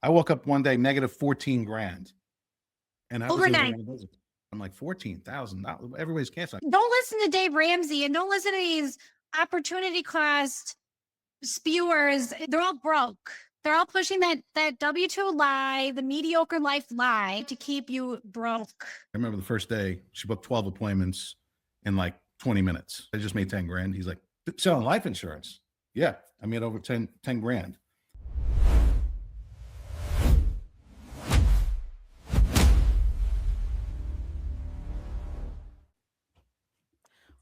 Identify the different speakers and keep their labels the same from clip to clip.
Speaker 1: I woke up one day negative 14 grand. And that was
Speaker 2: Overnight.
Speaker 1: I'm like $14,000. Everybody's canceling.
Speaker 2: Don't listen to Dave Ramsey and don't listen to these opportunity cost spewers. They're all broke. They're all pushing that W-2 lie, the mediocre life lie to keep you broke.
Speaker 1: I remember the first day she booked 12 appointments in like 20 minutes. I just made 10 grand. He's like, selling life insurance. Yeah, I made over 10 grand.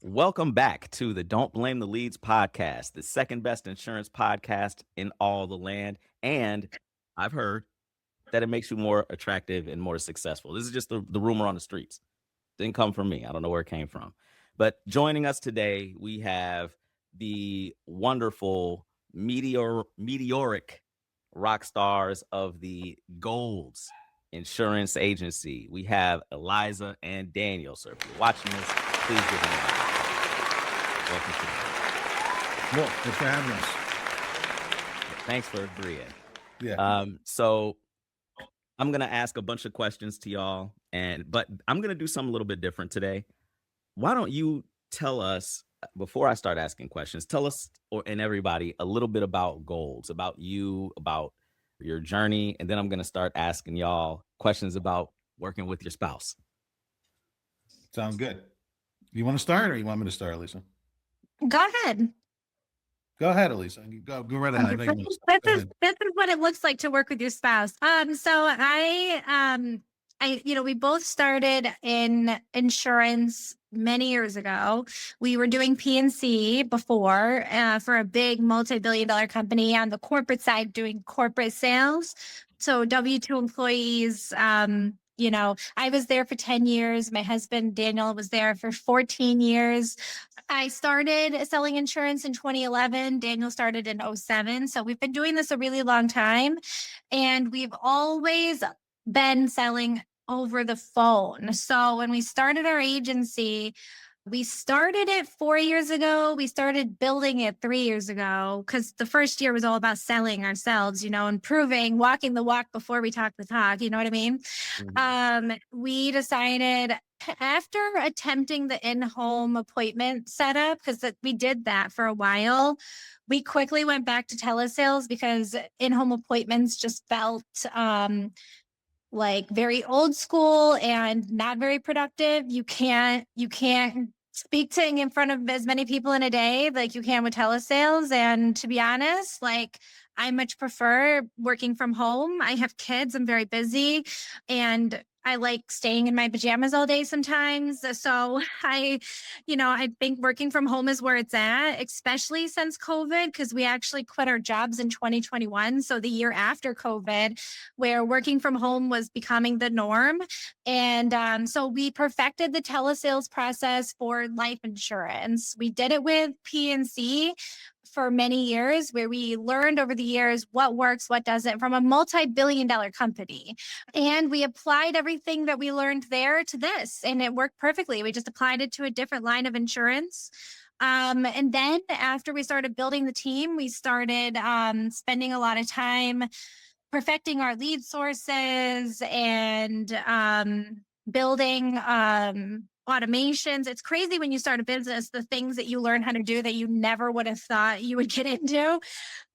Speaker 3: Welcome back to the Don't Blame the Leads podcast, the second best insurance podcast in all the land. And I've heard that it makes you more attractive and more successful. This is just the rumor on the streets. Didn't come from me. I don't know where it came from. But joining us today, we have the wonderful meteoric rock stars of the Gold's Insurance Agency. We have Elisa and Daniel. So if you're watching this, please give them a welcome to the
Speaker 1: Well, thanks for having us.
Speaker 3: Thanks for agreeing.
Speaker 1: Yeah.
Speaker 3: So I'm gonna ask a bunch of questions to y'all, but I'm gonna do something a little bit different today. Why don't you tell us before I start asking questions? Tell us and everybody a little bit about Golds, about you, about your journey, and then I'm gonna start asking y'all questions about working with your spouse.
Speaker 1: Sounds good. You want to start, or you want me to start, Elisa?
Speaker 2: Go ahead.
Speaker 1: Go ahead, Elisa. Go right ahead.
Speaker 2: This is what it looks like to work with your spouse. So we both started in insurance many years ago. We were doing P&C before for a big multi-billion-dollar company on the corporate side, doing corporate sales. So W-2 employees. I was there for 10 years. My husband, Daniel, was there for 14 years. I started selling insurance in 2011. Daniel started in 2007. So we've been doing this a really long time. And we've always been selling over the phone. So when we started our agency, we started it 4 years ago. We started building it 3 years ago because the first year was all about selling ourselves, and walking the walk before we talk the talk. You know what I mean? Mm-hmm. We decided after attempting the in-home appointment setup, because we did that for a while, we quickly went back to telesales because in-home appointments just felt like very old school and not very productive. You can't speaking in front of as many people in a day like you can with telesales. And to be honest, like I much prefer working from home. I have kids, I'm very busy, and I like staying in my pajamas all day sometimes. So I think working from home is where it's at, especially since COVID, because we actually quit our jobs in 2021. So the year after COVID, where working from home was becoming the norm. And so we perfected the telesales process for life insurance. We did it with P&C for many years, where we learned over the years what works, what doesn't, from a multi-billion-dollar company. And we applied everything that we learned there to this, and it worked perfectly. We just applied it to a different line of insurance. And then after we started building the team, we started spending a lot of time perfecting our lead sources and building automations. It's crazy when you start a business, the things that you learn how to do that you never would have thought you would get into.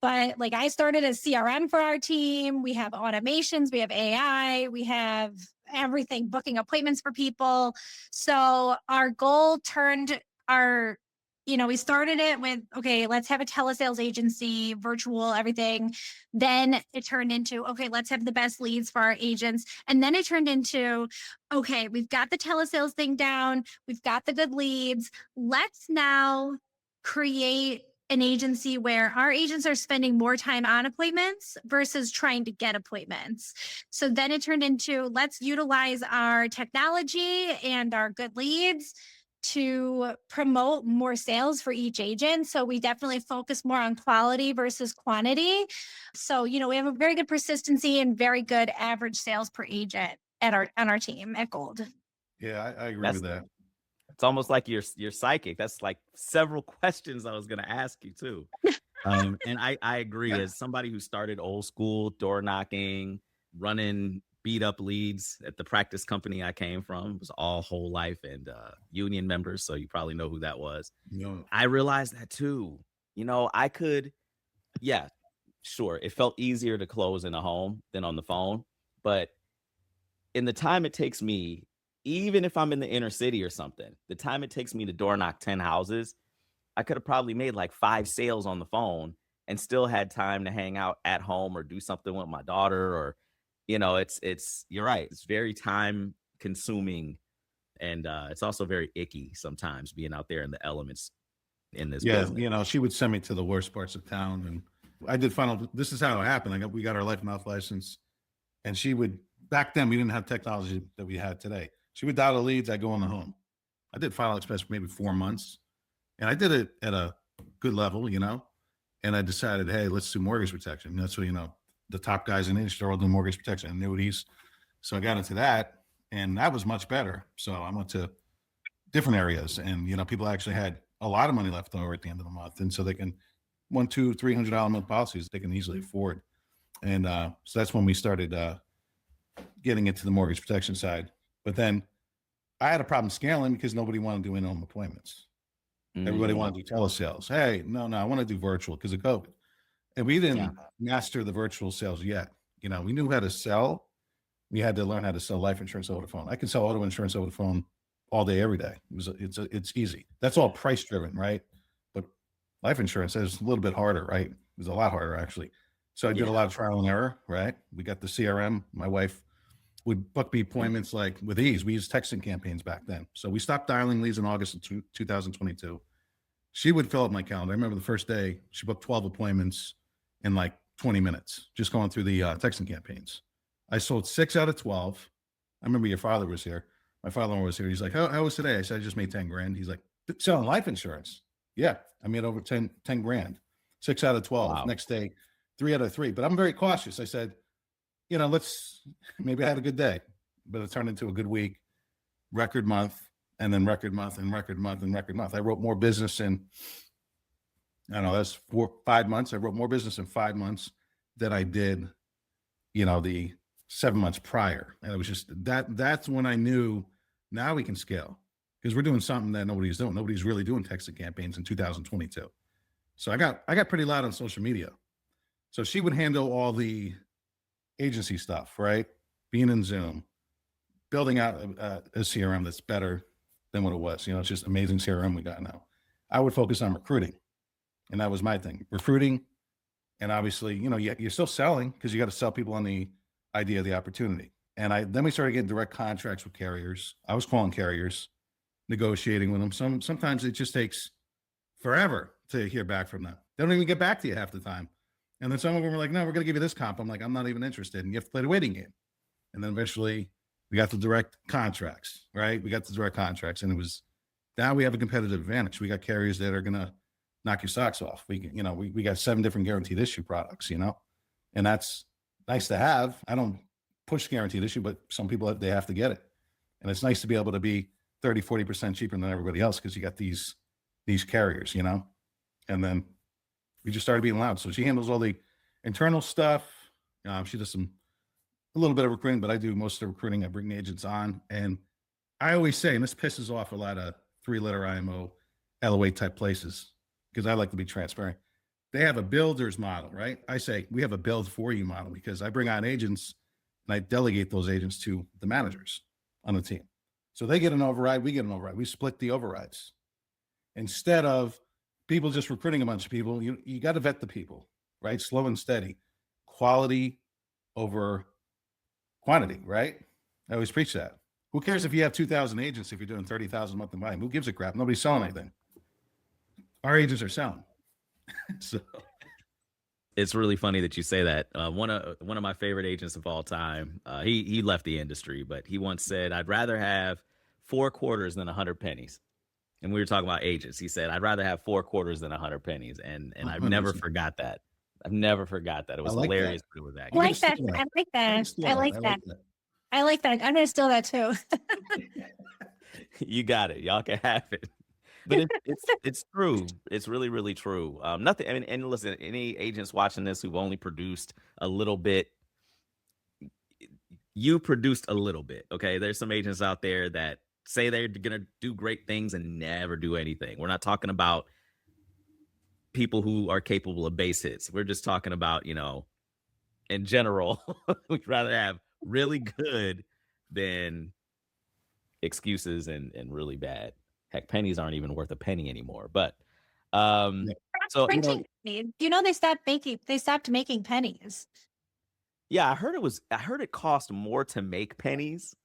Speaker 2: But like I started a CRM for our team. We have automations, we have AI, we have everything, booking appointments for people. So our goal we started it with, okay, let's have a telesales agency, virtual, everything. Then it turned into, okay, let's have the best leads for our agents. And then it turned into, okay, we've got the telesales thing down. We've got the good leads. Let's now create an agency where our agents are spending more time on appointments versus trying to get appointments. So then it turned into, let's utilize our technology and our good leads to promote more sales for each agent. So we definitely focus more on quality versus quantity. So, we have a very good persistency and very good average sales per agent on our team at Gold.
Speaker 1: Yeah, I agree with that.
Speaker 3: It's almost like you're psychic. That's like several questions I was going to ask you too. And I agree. As somebody who started old school door knocking, running beat up leads at the practice company I came from, it was all whole life and union members. So you probably know who that was.
Speaker 1: No.
Speaker 3: I realized that too. I could, yeah, sure. It felt easier to close in a home than on the phone. But in the time it takes me, even if I'm in the inner city or something, the time it takes me to door knock 10 houses, I could have probably made like 5 sales on the phone and still had time to hang out at home or do something with my daughter or, it's you're right. It's very time consuming and it's also very icky sometimes being out there in the elements in this
Speaker 1: Yeah,
Speaker 3: business.
Speaker 1: she would send me to the worst parts of town, and I did final. This is how it happened. We got our life and health license, and she would. Back then, we didn't have technology that we had today. She would dial the leads. I go in the home. I did Final Express for maybe 4 months, and I did it at a good level, And I decided, hey, let's do mortgage protection. That's what the top guys in the industry are all doing mortgage protection, annuities. So I got into that, and that was much better. So I went to different areas, and people actually had a lot of money left over at the end of the month, and so they can $100, $200, $300 a month policies they can easily afford. And so that's when we started getting into the mortgage protection side. But then I had a problem scaling because nobody wanted to do in-home appointments. Everybody wanted to do telesales. Hey, no, I want to do virtual because of COVID. And we didn't master the virtual sales yet. We knew how to sell. We had to learn how to sell life insurance over the phone. I can sell auto insurance over the phone all day, every day. It's easy. That's all price driven, right? But life insurance is a little bit harder, right? It was a lot harder actually. So I did a lot of trial and error, right? We got the CRM. My wife would book me appointments like with ease. We used texting campaigns back then. So we stopped dialing leads in August of 2022. She would fill up my calendar. I remember the first day she booked 12 appointments in like 20 minutes, just going through the texting campaigns. I sold 6 out of 12. I remember your father was here. My father-in-law was here. He's like, how was today? I said, I just made 10 grand. He's like, selling life insurance. Yeah. I made over 10 grand, 6 out of 12.
Speaker 3: Wow.
Speaker 1: Next day, 3 out of 3. But I'm very cautious. I said, maybe I had a good day, but it turned into a good week, record month, and then record month and record month and record month. I wrote more business in, I don't know, that's 5 months. I wrote more business in 5 months than I did, the 7 months prior. And it was just that's when I knew now we can scale because we're doing something that nobody's doing. Nobody's really doing texting campaigns in 2022. So I got pretty loud on social media. So she would handle all the agency stuff, right? Being in Zoom, building out a CRM that's better than what it was. It's just amazing CRM we got now. I would focus on recruiting. And that was my thing, recruiting. And obviously, you're still selling because you got to sell people on the idea of the opportunity. And then we started getting direct contracts with carriers. I was calling carriers, negotiating with them. Sometimes it just takes forever to hear back from them. They don't even get back to you half the time. And then some of them were like, no, we're going to give you this comp. I'm like, I'm not even interested. And you have to play the waiting game. And then eventually we got the direct contracts, right? We got the direct contracts, and now we have a competitive advantage. We got carriers that are going to knock your socks off. We got 7 different guaranteed issue products, and that's nice to have. I don't push guaranteed issue, but some people, they have to get it. And it's nice to be able to be 30, 40% cheaper than everybody else because you got these carriers, and then we just started being loud. So she handles all the internal stuff. She does a little bit of recruiting, but I do most of the recruiting. I bring the agents on, and I always say, and this pisses off a lot of 3-letter IMO, LOA type places, because I like to be transparent. They have a builder's model, right? I say we have a build for you model because I bring on agents and I delegate those agents to the managers on the team. So they get an override, we get an override. We split the overrides. Instead of people just recruiting a bunch of people, you got to vet the people, right? Slow and steady. Quality over quantity, right? I always preach that. Who cares if you have 2,000 agents if you're doing 30,000 a month in volume? Who gives a crap? Nobody's selling anything. Our agents are selling. So
Speaker 3: it's really funny that you say that. One of my favorite agents of all time, he left the industry, but he once said, I'd rather have 4 quarters than 100 pennies. And we were talking about agents. He said, I'd rather have 4 quarters than 100 pennies. And I've never forgot that. I've never forgot that. It was hilarious. But it was
Speaker 2: I like that. I like that. I like that. I like that. I'm going to steal that too.
Speaker 3: You got it. Y'all can have it. But it's true. It's really, really true. Nothing. I mean, and listen, any agents watching this who've only produced a little bit, you produced a little bit. Okay, there's some agents out there that say they're gonna do great things and never do anything. We're not talking about people who are capable of base hits. We're just talking about, in general, we'd rather have really good than excuses and really bad. Heck, pennies aren't even worth a penny anymore. But
Speaker 1: Yeah.
Speaker 3: so
Speaker 2: Printing pennies. They stopped making pennies.
Speaker 3: yeah, I heard it cost more to make pennies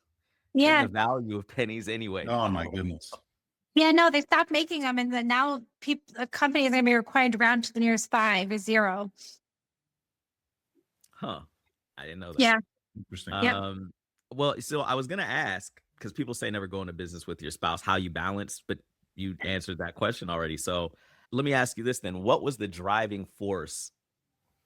Speaker 3: than
Speaker 2: Yeah.
Speaker 3: the value of pennies anyway.
Speaker 1: Oh my goodness.
Speaker 2: Yeah, no, they stopped making them, and then now companies are going to be required to round to the nearest 5 or 0.
Speaker 3: Huh. I didn't know that.
Speaker 2: Yeah.
Speaker 1: Interesting.
Speaker 2: Yep.
Speaker 3: Well, so I was gonna ask, because people say never go into business with your spouse, how you balance, but you answered that question already. So let me ask you this then. What was the driving force?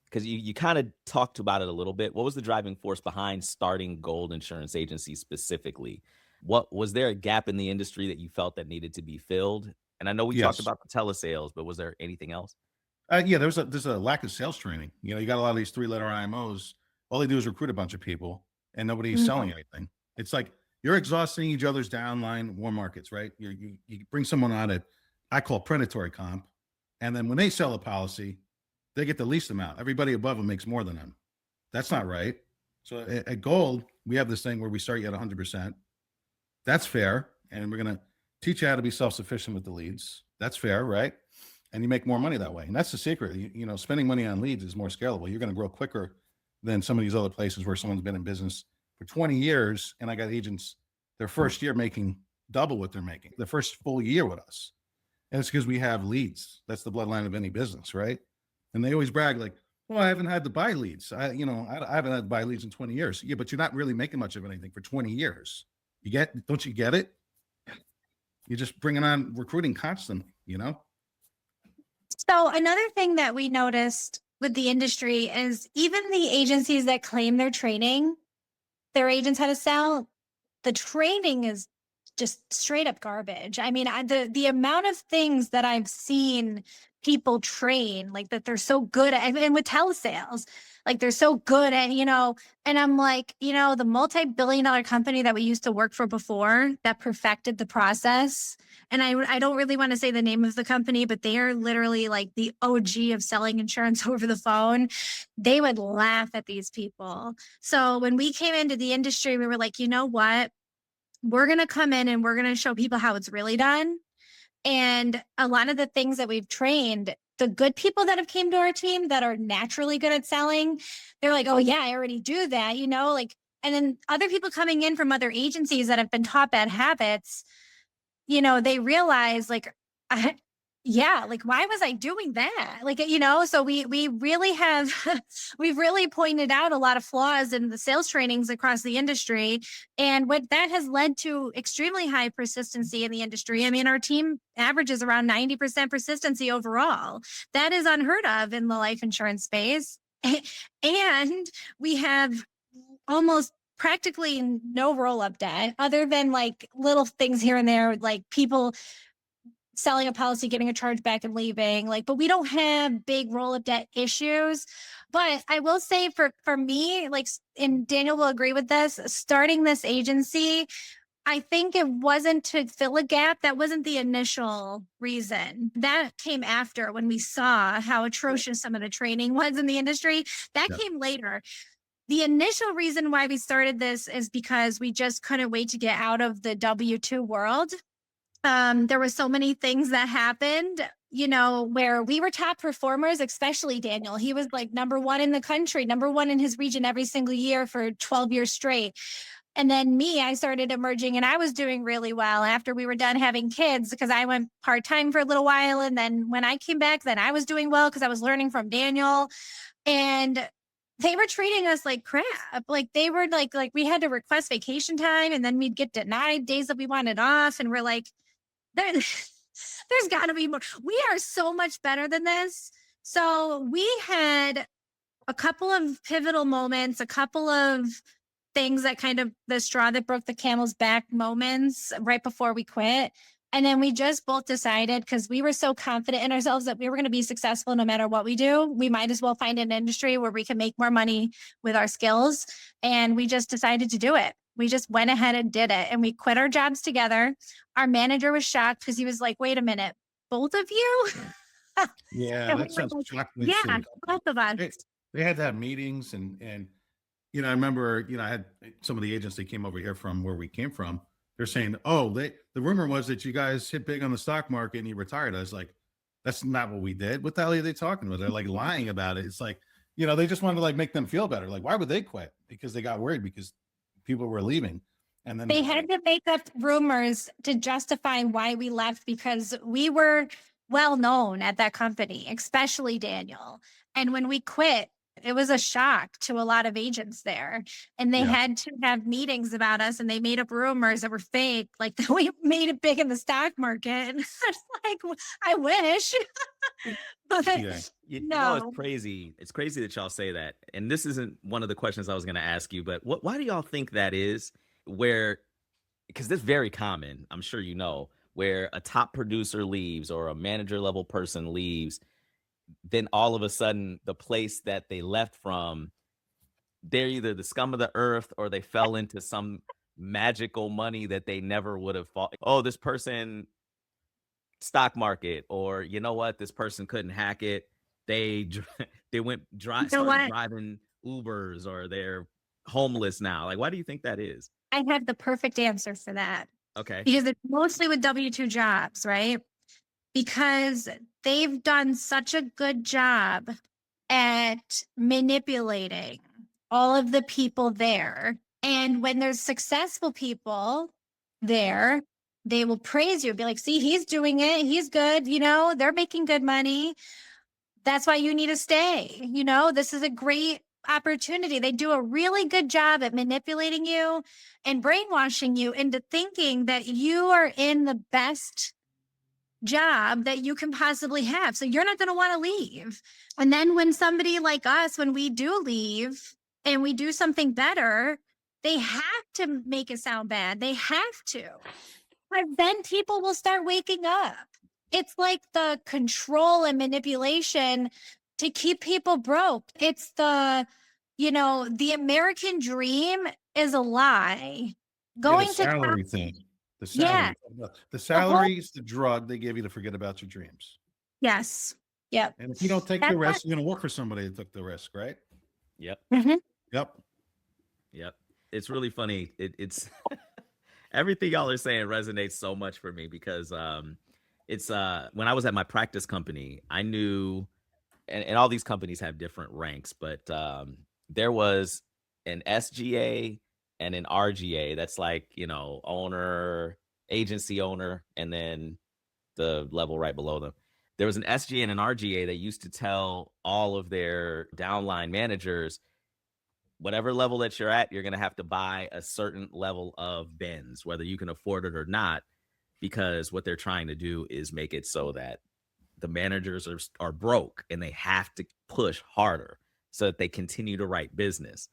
Speaker 3: Because you kind of talked about it a little bit. What was the driving force behind starting Gold Insurance Agency specifically? What was there a gap in the industry that you felt that needed to be filled? And I know we talked
Speaker 1: Yes.
Speaker 3: about the telesales, but was there anything else?
Speaker 1: Yeah, there's a lack of sales training. You got a lot of these 3-letter IMOs. All they do is recruit a bunch of people, and nobody's
Speaker 2: Mhm.
Speaker 1: selling anything. It's like you're exhausting each other's downline warm markets, right? You bring someone on at I call predatory comp, and then when they sell a policy, they get the least amount. Everybody above them makes more than them. That's not right. So at Gold, we have this thing where we start you at 100%. That's fair, and we're gonna teach you how to be self-sufficient with the leads. That's fair, right? And you make more money that way. And that's the secret. Spending money on leads is more scalable. You're going to grow quicker than some of these other places where someone's been in business for 20 years. And I got agents their first year making double what they're making, the first full year with us. And it's because we have leads. That's the bloodline of any business, right? And they always brag like, well, I haven't had to buy leads. I haven't had to buy leads in 20 years. Yeah, but you're not really making much of anything for 20 years. Don't you get it? You're just bringing on recruiting constantly,
Speaker 2: So another thing that we noticed with the industry is even the agencies that claim they're training their agents how to sell, the training is just straight up garbage. I mean, the amount of things that I've seen people train, like that they're so good at, and with telesales, like they're so good at, and I'm like, the multi-billion-dollar company that we used to work for before that perfected the process. And I don't really want to say the name of the company, but they are literally like the OG of selling insurance over the phone. They would laugh at these people. So when we came into the industry, we were like, you know what? We're going to come in and we're going to show people how it's really done. And a lot of the things that we've trained, the good people that have came to our team that are naturally good at selling, they're like, oh yeah, I already do that, and then other people coming in from other agencies that have been taught bad habits, they realize like, yeah, like why was I doing that? Like, so we really have, we've really pointed out a lot of flaws in the sales trainings across the industry. And what that has led to extremely high persistency in the industry. I mean, our team averages around 90% persistency overall. That is unheard of in the life insurance space. And we have almost practically no roll-up debt other than like little things here and there, like people selling a policy, getting a charge back and leaving, but we don't have big roll-up debt issues. But I will say for me, and Daniel will agree with this, starting this agency, I think it wasn't to fill a gap. That wasn't the initial reason. That came after when we saw how atrocious some of the training was in the industry. That came later. The initial reason why we started this is because we just couldn't wait to get out of the W-2 world. There were so many things that happened, where we were top performers, especially Daniel. He was like number 1 in the country, number 1 in his region every single year for 12 years straight. And then I started emerging and I was doing really well after we were done having kids because I went part-time for a little while. And then when I came back, then I was doing well because I was learning from Daniel. And they were treating us like crap. Like they were like we had to request vacation time and then we'd get denied days that we wanted off. And we're like, there's got to be more. We are so much better than this. So we had a couple of pivotal moments, a couple of things that kind of the straw that broke the camel's back moments right before we quit. And then we just both decided, because we were so confident in ourselves that we were going to be successful no matter what we do, we might as well find an industry where we can make more money with our skills. And we just decided to do it. We just went ahead and did it. And we quit our jobs together. Our manager was shocked because he was like, wait a minute, both of you?
Speaker 1: Yeah,
Speaker 2: And we
Speaker 1: that
Speaker 2: were
Speaker 1: sounds
Speaker 2: like,
Speaker 1: shockingly
Speaker 2: yeah,
Speaker 1: silly.
Speaker 2: both of us.
Speaker 1: They had to have meetings and I remember, I had some of the agents that came over here from where we came from. They're saying, oh, the rumor was that you guys hit big on the stock market and you retired. I was like, that's not what we did. What the hell are they talking about? They're like lying about it. It's like, they just wanted to like make them feel better. Like, why would they quit? Because they got worried because people were leaving. And then
Speaker 2: They had to make up rumors to justify why we left, because we were well known at that company, especially Daniel. And when we quit, it was a shock to a lot of agents there. And they
Speaker 1: Yeah.
Speaker 2: had to have meetings about us, and they made up rumors that were fake, like that we made it big in the stock market. And it's like, I wish. But
Speaker 1: Yeah.
Speaker 3: You know, it's
Speaker 2: no.
Speaker 3: crazy. It's crazy that y'all say that. And this isn't one of the questions I was going to ask you, but why do y'all think that is? Because that's very common, I'm sure you know, where a top producer leaves or a manager level person leaves, then all of a sudden the place that they left from, they're either the scum of the earth or they fell into some magical money that they never would have fought. Oh, this person stock market, or you know what, this person couldn't hack it. They went
Speaker 2: You know
Speaker 3: started
Speaker 2: what?
Speaker 3: driving Ubers, or they're homeless now. Like, why do you think that is?
Speaker 2: I have the perfect answer for that,
Speaker 3: Okay.
Speaker 2: because it's mostly with W-2 jobs, right? Because they've done such a good job at manipulating all of the people there. And when there's successful people there, they will praise you, be like, see, he's doing it. He's good. They're making good money. That's why you need to stay. This is a great opportunity. They do a really good job at manipulating you and brainwashing you into thinking that you are in the best job that you can possibly have. So you're not going to want to leave. And then when somebody like us, when we do leave and we do something better, they have to make it sound bad. They have to. But then people will start waking up. It's like the control and manipulation to keep people broke. It's the American dream is a lie.
Speaker 1: Yeah, the
Speaker 2: Going to
Speaker 1: salary thing. The
Speaker 2: yeah,
Speaker 1: salary. The
Speaker 2: whole
Speaker 1: salary is the drug they give you to forget about your dreams.
Speaker 2: yes, yep.
Speaker 1: And if you don't take the
Speaker 2: That's
Speaker 1: risk, you're going to work for somebody that took the risk, right?
Speaker 3: Yep.
Speaker 2: Mhm.
Speaker 1: Yep.
Speaker 3: Yep. It's really funny. It's everything y'all are saying resonates so much for me, because it's when I was at my practice company, I knew, and all these companies have different ranks, but there was an SGA and an RGA. That's like, owner, agency owner, and then the level right below them. There was an SGA and an RGA that used to tell all of their downline managers, whatever level that you're at, you're going to have to buy a certain level of Benz, whether you can afford it or not, because what they're trying to do is make it so that the managers are broke and they have to push harder so that they continue to write business.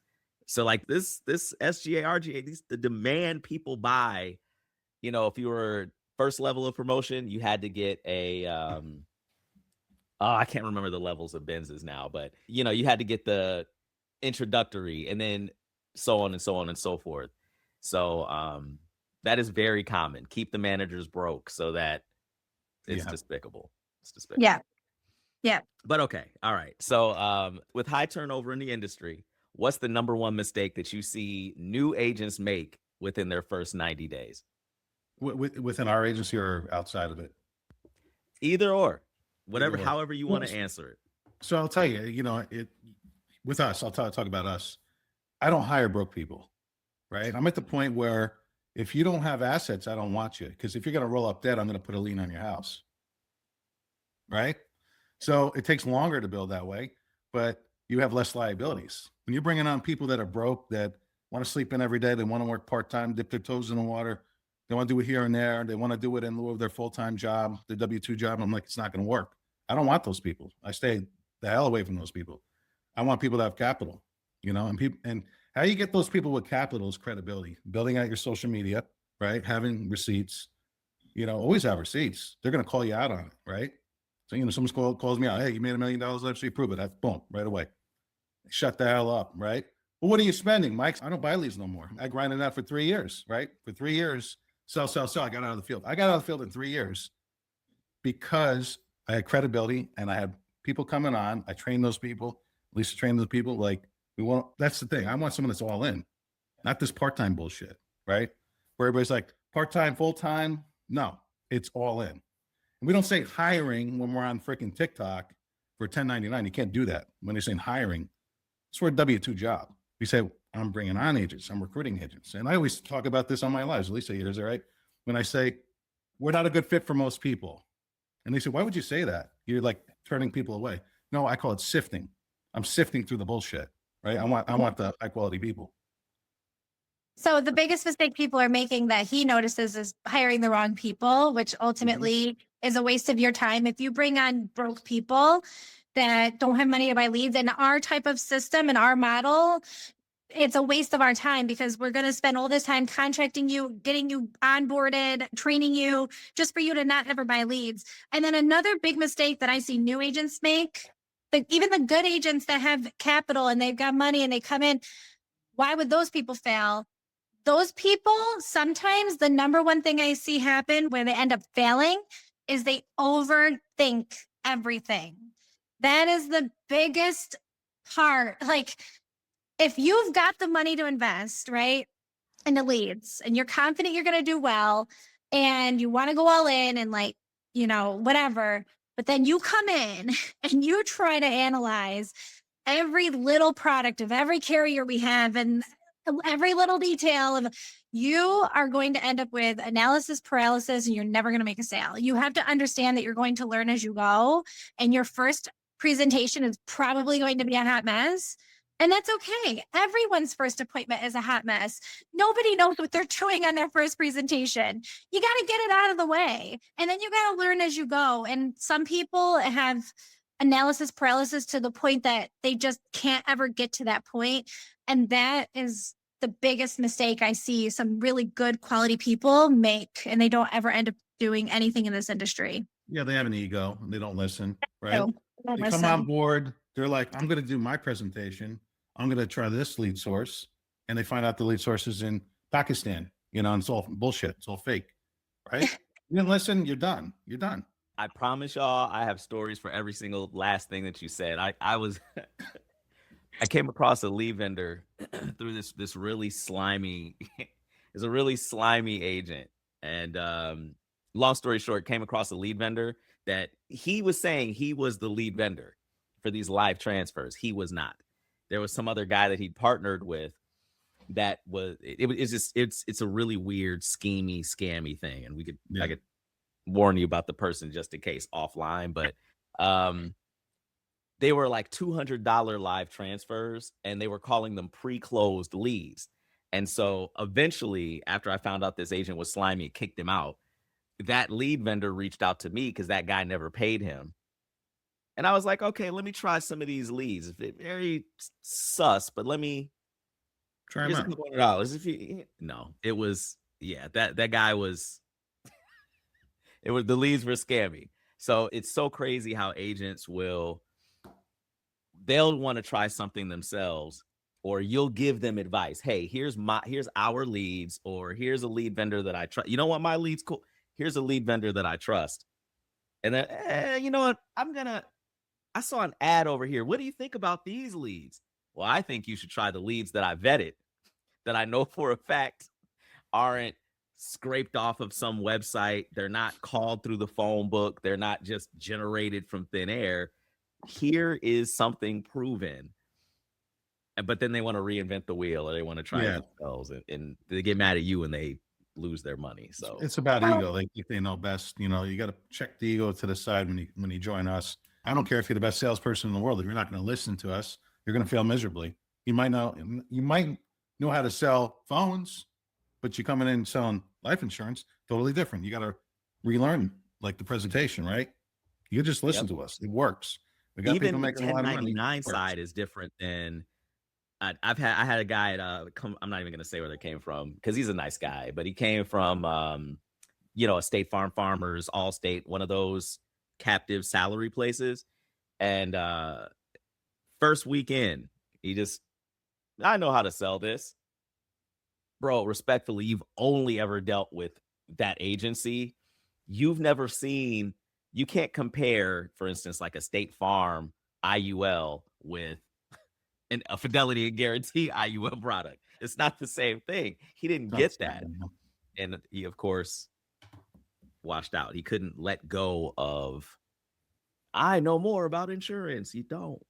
Speaker 3: So like this SGA, RGA, the demand people buy, if you were first level of promotion, you had to get a I can't remember the levels of Benzes now, but you had to get the introductory, and then so on and so on and so forth. So that is very common. Keep the managers broke so that it's despicable. It's despicable.
Speaker 2: Yeah. Yeah.
Speaker 3: But okay. All right. So with high turnover in the industry, what's the number one mistake that you see new agents make within their first 90 days?
Speaker 1: Within our agency or outside of it?
Speaker 3: Either or. Whatever,
Speaker 1: Either or.
Speaker 3: however you want to answer it.
Speaker 1: So I'll tell you, with us, I'll talk about us. I don't hire broke people, right? I'm at the point where if you don't have assets, I don't want you, because if you're going to roll up debt, I'm going to put a lien on your house, right? So it takes longer to build that way, but you have less liabilities. When you're bringing on people that are broke, that want to sleep in every day, they want to work part-time, dip their toes in the water, they want to do it here and there, they want to do it in lieu of their full-time job, their W-2 job. I'm like, it's not going to work. I don't want those people. I stay the hell away from those people. I want people to have capital, and how you get those people with capital is credibility, building out your social media, right? Having receipts, always have receipts. They're going to call you out on it, right? So, someone calls me out. Hey, you made $1 million. Let's prove it. That's boom, right away. Shut the hell up, right? Well, what are you spending, Mike? I don't buy leads no more. I grinded that for 3 years, right? For 3 years, sell. I got out of the field. I got out of the field in 3 years because I had credibility and I had people coming on. I trained those people. Lisa trained those people. Like, that's the thing. I want someone that's all in, not this part-time bullshit, right? Where everybody's like, part-time, full-time. No, it's all in. And we don't say hiring when we're on freaking TikTok for 1099. You can't do that. When they're saying hiring, it's for a W-2 job. We say, I'm bringing on agents. I'm recruiting agents. And I always talk about this on my lives. Lisa hears it, right? When I say, we're not a good fit for most people. And they say, why would you say that? You're like turning people away. No, I call it sifting. I'm sifting through the bullshit, right? I want the high quality people.
Speaker 2: So the biggest mistake people are making that he notices is hiring the wrong people, which ultimately is a waste of your time. If you bring on broke people that don't have money to buy leads in our type of system and our model, it's a waste of our time because we're going to spend all this time contracting you, getting you onboarded, training you just for you to not ever buy leads. And then another big mistake that I see new agents make, even the good agents that have capital and they've got money and they come in, why would those people fail? Those people, sometimes the number one thing I see happen where they end up failing is they overthink everything. That is the biggest part. Like, if you've got the money to invest, right, in the leads and you're confident you're going to do well and you want to go all in and whatever, but then you come in and you try to analyze every little product of every carrier we have and every little detail of, you are going to end up with analysis paralysis and you're never going to make a sale. You have to understand that you're going to learn as you go. And your first presentation is probably going to be a hot mess. And that's okay. Everyone's first appointment is a hot mess. Nobody knows what they're doing on their first presentation. You got to get it out of the way. And then you got to learn as you go. And some people have analysis paralysis to the point that they just can't ever get to that point. And that is the biggest mistake I see some really good quality people make, and they don't ever end up doing anything in this industry.
Speaker 1: Yeah, they have an ego and they don't listen, right? They
Speaker 2: Listen.
Speaker 1: come on board. They're like, I'm going to do my presentation. I'm going to try this lead source. And they find out the lead source is in Pakistan, and it's all bullshit. It's all fake, right? You didn't listen. You're done. You're done.
Speaker 3: I promise y'all, I have stories for every single last thing that you said. I was I came across a lead vendor through this really slimy, is a really slimy agent. And long story short, came across a lead vendor that he was saying he was the lead vendor for these live transfers. He was not. There was some other guy that he'd partnered with that was, it's a really weird, schemy, scammy thing. And I could warn you about the person just in case offline, but they were like $200 live transfers and they were calling them pre-closed leads. And so eventually, after I found out this agent was slimy and kicked him out, that lead vendor reached out to me because that guy never paid him. And I was like, okay, let me try some of these leads. Very sus, but let me
Speaker 1: try them out.
Speaker 3: $200. It was, that guy was, the leads were scammy. So it's so crazy how agents they'll want to try something themselves, or you'll give them advice. Hey, here's our leads, or here's a lead vendor that I trust. You know what? My lead's cool. Here's a lead vendor that I trust. And then, you know what? I saw an ad over here. What do you think about these leads? Well, I think you should try the leads that I vetted, that I know for a fact aren't scraped off of some website. They're not called through the phone book. They're not just generated from thin air. Here is something proven. But then they want to reinvent the wheel, or they want to try it themselves, and they get mad at you when they lose their money. So
Speaker 1: it's about ego. They think they know best. You got to check the ego to the side when you join us. I don't care if you're the best salesperson in the world. If you're not going to listen to us, you're going to fail miserably. You might know how to sell phones, but you're coming in selling life insurance, totally different. You got to relearn like the presentation, right? You just listen to us. It works. We got
Speaker 3: even
Speaker 1: people
Speaker 3: the
Speaker 1: making a lot of money.
Speaker 3: 1099 side is different than I had a guy at I'm not even going to say where they came from because he's a nice guy, but he came from a State Farm Farmers, Allstate, one of those captive salary places. And first weekend, I know how to sell this. Bro, respectfully, you've only ever dealt with that agency. You've never seen, you can't compare, for instance, like a State Farm IUL with a Fidelity and Guarantee IUL product. It's not the same thing. He didn't get that. And he, of course, washed out. He couldn't let go of, I know more about insurance. You don't.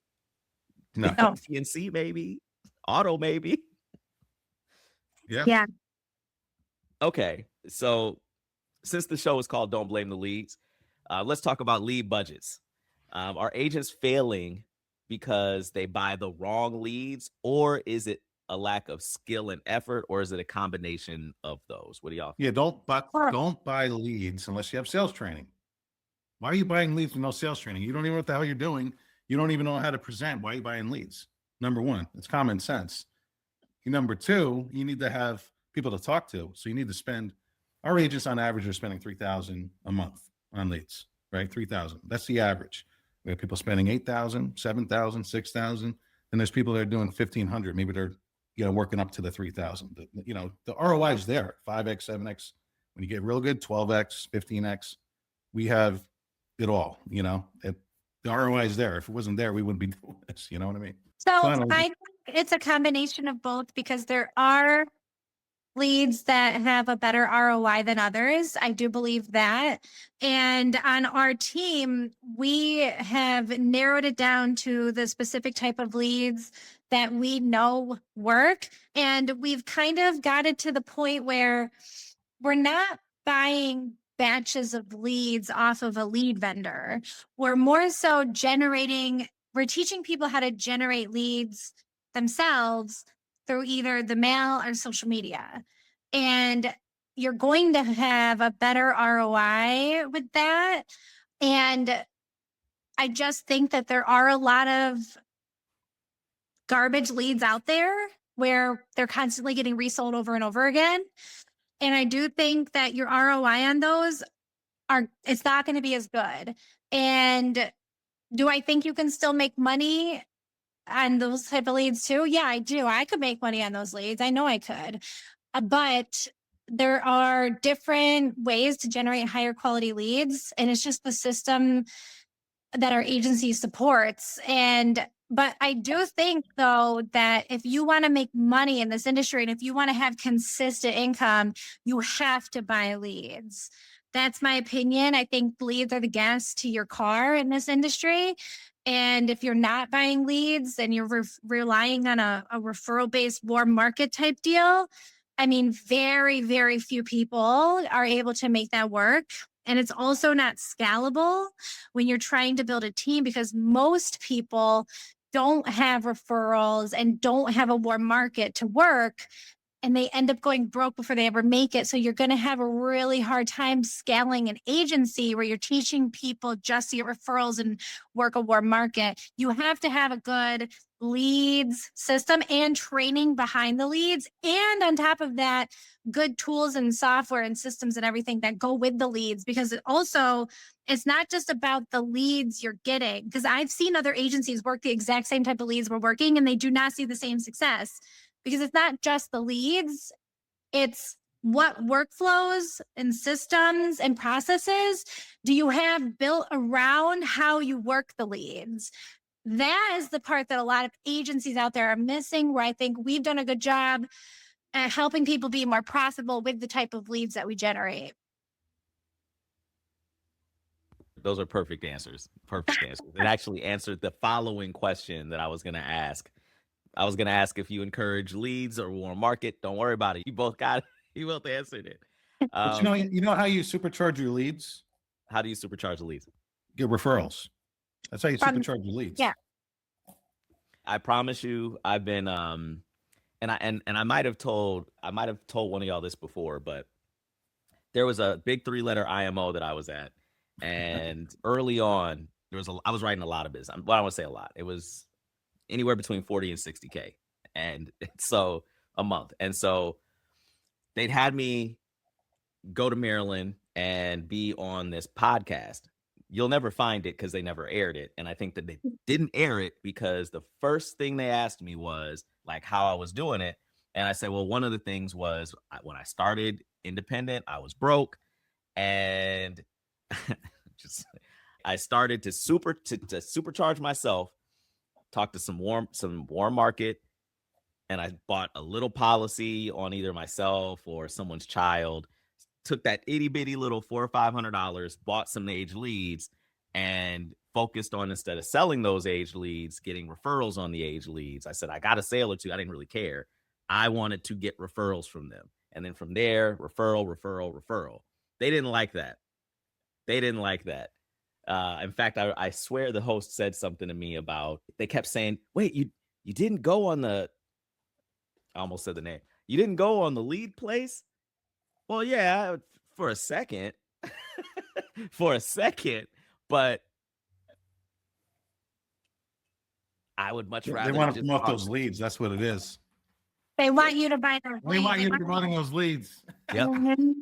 Speaker 1: No.
Speaker 2: No.
Speaker 3: PNC maybe, auto maybe.
Speaker 1: Yeah.
Speaker 2: Yeah.
Speaker 3: Okay, so since the show is called Don't Blame the Leads, let's talk about lead budgets. Are agents failing because they buy the wrong leads, or is it a lack of skill and effort, or is it a combination of those? What do y'all think?
Speaker 1: Yeah, don't buy leads unless you have sales training. Why are you buying leads with no sales training? You don't even know what the hell you're doing. You don't even know how to present. Why are you buying leads? Number one, it's common sense. Number two, you need to have people to talk to. So you need to spend, our agents on average are spending $3,000 a month on leads, right? 3,000. That's the average. We have people spending 8,000, 7,000, 6,000. And there's people that are doing 1,500. Maybe they're, working up to the 3,000. The ROI is there, 5X, 7X. When you get real good, 12X, 15X. We have it all, the ROI is there. If it wasn't there, we wouldn't be doing this. You know what I mean?
Speaker 2: So
Speaker 1: I don't know.
Speaker 2: I think it's a combination of both, because there are leads that have a better ROI than others. I do believe that. And on our team, we have narrowed it down to the specific type of leads that we know work. And we've kind of got it to the point where we're not buying batches of leads off of a lead vendor. We're more so we're teaching people how to generate leads themselves through either the mail or social media. And you're going to have a better ROI with that. And I just think that there are a lot of garbage leads out there where they're constantly getting resold over and over again. And I do think that your ROI on those it's not going to be as good. And do I think you can still make money on those type of leads too? Yeah, I do. I could make money on those leads. I know I could. But there are different ways to generate higher quality leads. And it's just the system that our agency supports. But I do think, though, that if you want to make money in this industry and if you want to have consistent income, you have to buy leads. That's my opinion. I think leads are the gas to your car in this industry. And if you're not buying leads and you're relying on a referral-based warm market type deal, I mean, very, very few people are able to make that work. And it's also not scalable when you're trying to build a team, because most people don't have referrals and don't have a warm market to work, and they end up going broke before they ever make it. So you're going to have a really hard time scaling an agency where you're teaching people just to get referrals and work a warm market. You have to have a good leads system and training behind the leads. And on top of that, good tools and software and systems and everything that go with the leads, because it's not just about the leads you're getting. Because I've seen other agencies work the exact same type of leads we're working, and they do not see the same success. Because it's not just the leads, it's what workflows and systems and processes do you have built around how you work the leads. That is the part that a lot of agencies out there are missing, where I think we've done a good job at helping people be more profitable with the type of leads that we generate.
Speaker 3: Those are perfect answers. Perfect answers. It actually answered the following question that I was going to ask. I was going to ask if you encourage leads or warm market. Don't worry about it. You both got it. You both answered it.
Speaker 1: But you know how you supercharge your leads?
Speaker 3: How do you supercharge the leads?
Speaker 1: Get referrals. That's how you supercharge your leads.
Speaker 2: Yeah.
Speaker 3: I promise you, I've been and I might have told one of y'all this before, but there was a big 3-letter IMO that I was at, and early on I was writing a lot of business. Well, I don't want to say a lot. It was anywhere between 40 and 60K. And so a month. And so they'd had me go to Maryland and be on this podcast. You'll never find it because they never aired it. And I think that they didn't air it because the first thing they asked me was like how I was doing it. And I said, well, one of the things was when I started independent, I was broke. And just I started to supercharge myself, talk to some warm market, and I bought a little policy on either myself or someone's child. Took that itty bitty little $400 or $500, bought some age leads, and focused on, instead of selling those age leads, getting referrals on the age leads. I said I got a sale or two. I didn't really care. I wanted to get referrals from them, and then from there, referral. They didn't like that. In fact, I swear the host said something to me about, they kept saying, wait, you didn't go on the, I almost said the name. You didn't go on the lead place? Well, yeah, for a second, but I would much rather
Speaker 1: They want to
Speaker 3: just
Speaker 1: promote those leads. That's what it is.
Speaker 2: They want you to buy those.
Speaker 1: They want you promoting those leads.
Speaker 3: Yep.
Speaker 2: Mhm.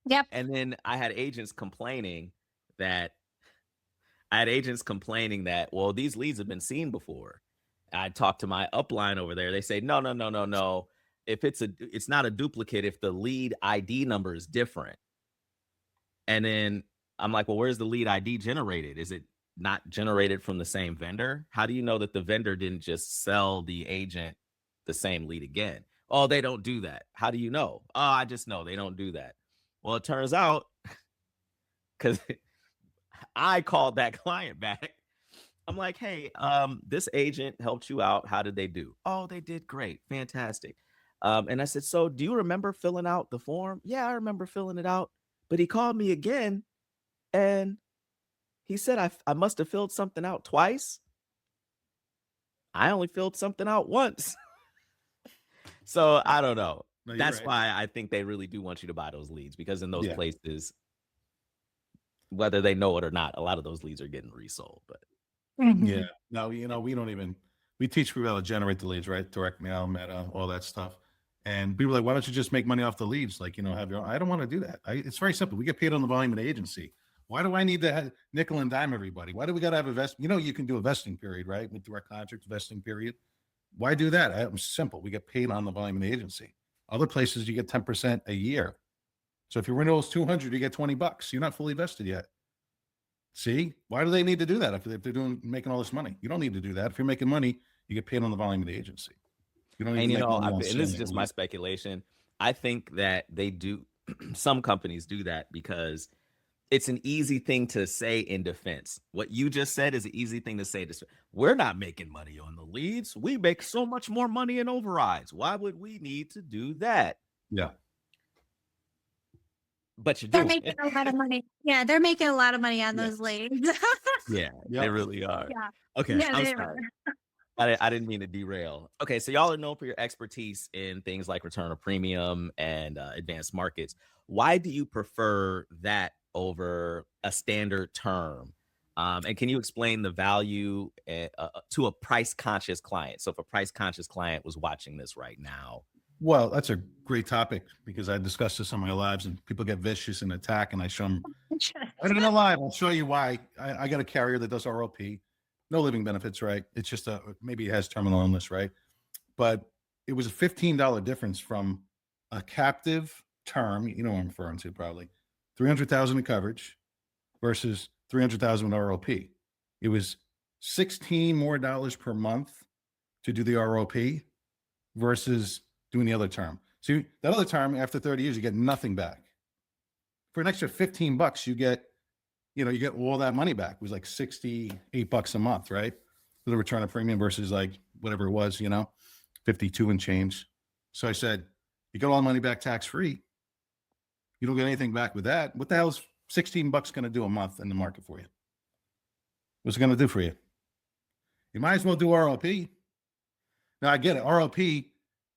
Speaker 2: Yep.
Speaker 3: And then I had agents complaining that, well, these leads have been seen before. I talked to my upline over there. They say, no. If it's not a duplicate if the lead ID number is different. And then I'm like, well, where's the lead ID generated? Is it not generated from the same vendor? How do you know that the vendor didn't just sell the agent the same lead again? Oh, they don't do that. How do you know? Oh, I just know they don't do that. Well, it turns out, because I called that client back. I'm like, hey, this agent helped you out. How did they do? Oh, they did great. Fantastic. And I said, so do you remember filling out the form? Yeah, I remember filling it out. But he called me again and he said, I must have filled something out twice. I only filled something out once. So I don't know.
Speaker 1: No,
Speaker 3: That's
Speaker 1: right.
Speaker 3: why I think they really do want you to buy those leads, because in those
Speaker 1: Yeah.
Speaker 3: places, whether they know it or not, a lot of those leads are getting resold. But
Speaker 2: Mhm.
Speaker 1: Yeah. No, we don't even, we teach people how to generate the leads, right? Direct mail, meta, all that stuff. And people are like, why don't you just make money off the leads? Like, have your own. I don't want to do that. It's very simple. We get paid on the volume of the agency. Why do I need to have nickel and dime everybody? Why do we got to have a vest? You can do a vesting period, right? With direct contracts, vesting period. Why do that? It's simple. We get paid on the volume of the agency. Other places, you get 10% a year. So if your renewal is 200, you get $20. You're not fully vested yet. See, why do they need to do that if they're making all this money? You don't need to do that. If you're making money, you get paid on the volume of the agency. You don't need
Speaker 3: And
Speaker 1: to
Speaker 3: you
Speaker 1: make
Speaker 3: know,
Speaker 1: money on
Speaker 3: and this
Speaker 1: selling
Speaker 3: is
Speaker 1: it.
Speaker 3: just my speculation. I think that they do, some companies do that because it's an easy thing to say in defense. What you just said is an easy thing to say. We're not making money on the leads. We make so much more money in overrides. Why would we need to do that?
Speaker 1: Yeah.
Speaker 3: But you're
Speaker 2: They're
Speaker 3: doing
Speaker 2: making
Speaker 3: it.
Speaker 2: a lot of money. Yeah, they're making a lot of money on
Speaker 1: Yeah.
Speaker 2: those leads.
Speaker 3: Yeah,
Speaker 1: Yep.
Speaker 3: they really are.
Speaker 2: Yeah.
Speaker 3: Okay,
Speaker 2: Yeah,
Speaker 3: I'm
Speaker 2: they
Speaker 3: sorry.
Speaker 2: are.
Speaker 3: I didn't mean to derail. Okay, so y'all are known for your expertise in things like return of premium and advanced markets. Why do you prefer that over a standard term? And can you explain the value to a price-conscious client? So if a price-conscious client was watching this right now.
Speaker 1: Well, that's a great topic because I discussed this on my lives and people get vicious and attack and I show them, I don't know live. I'll show you why. I got a carrier that does ROP, no living benefits, right? It's just maybe it has terminal illness, right? But it was a $15 difference from a captive term, you know what I'm referring to probably, 300,000 in coverage versus 300,000 with ROP. It was $16 more per month to do the ROP versus doing the other term. So that other term, after 30 years, you get nothing back. For an extra $15, you get all that money back. It was like $68 a month, right? For the return of premium versus like whatever it was, 52 and change. So I said, you get all the money back tax-free. You don't get anything back with that. What the hell is $16 going to do a month in the market for you? What's it going to do for you? You might as well do ROP. Now I get it. ROP,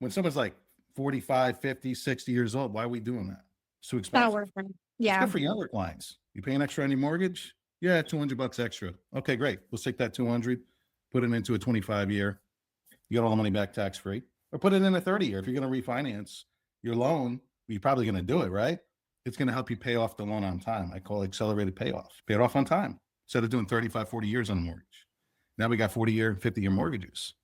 Speaker 1: when someone's like 45, 50, 60 years old, why are we doing that? It's too expensive.
Speaker 2: Not worth it.
Speaker 1: It's
Speaker 2: Yeah.
Speaker 1: good for younger clients. You paying extra on your mortgage? Yeah, $200 extra. Okay, great. Let's take that 200, put it into a 25-year. You get all the money back tax-free. Or put it in a 30-year. If you're going to refinance your loan, you're probably going to do it, right? it's going to help you pay off the loan on time. I call it accelerated payoff. Pay it off on time instead of doing 35, 40 years on a mortgage. Now we got 40-year, 50-year mortgages.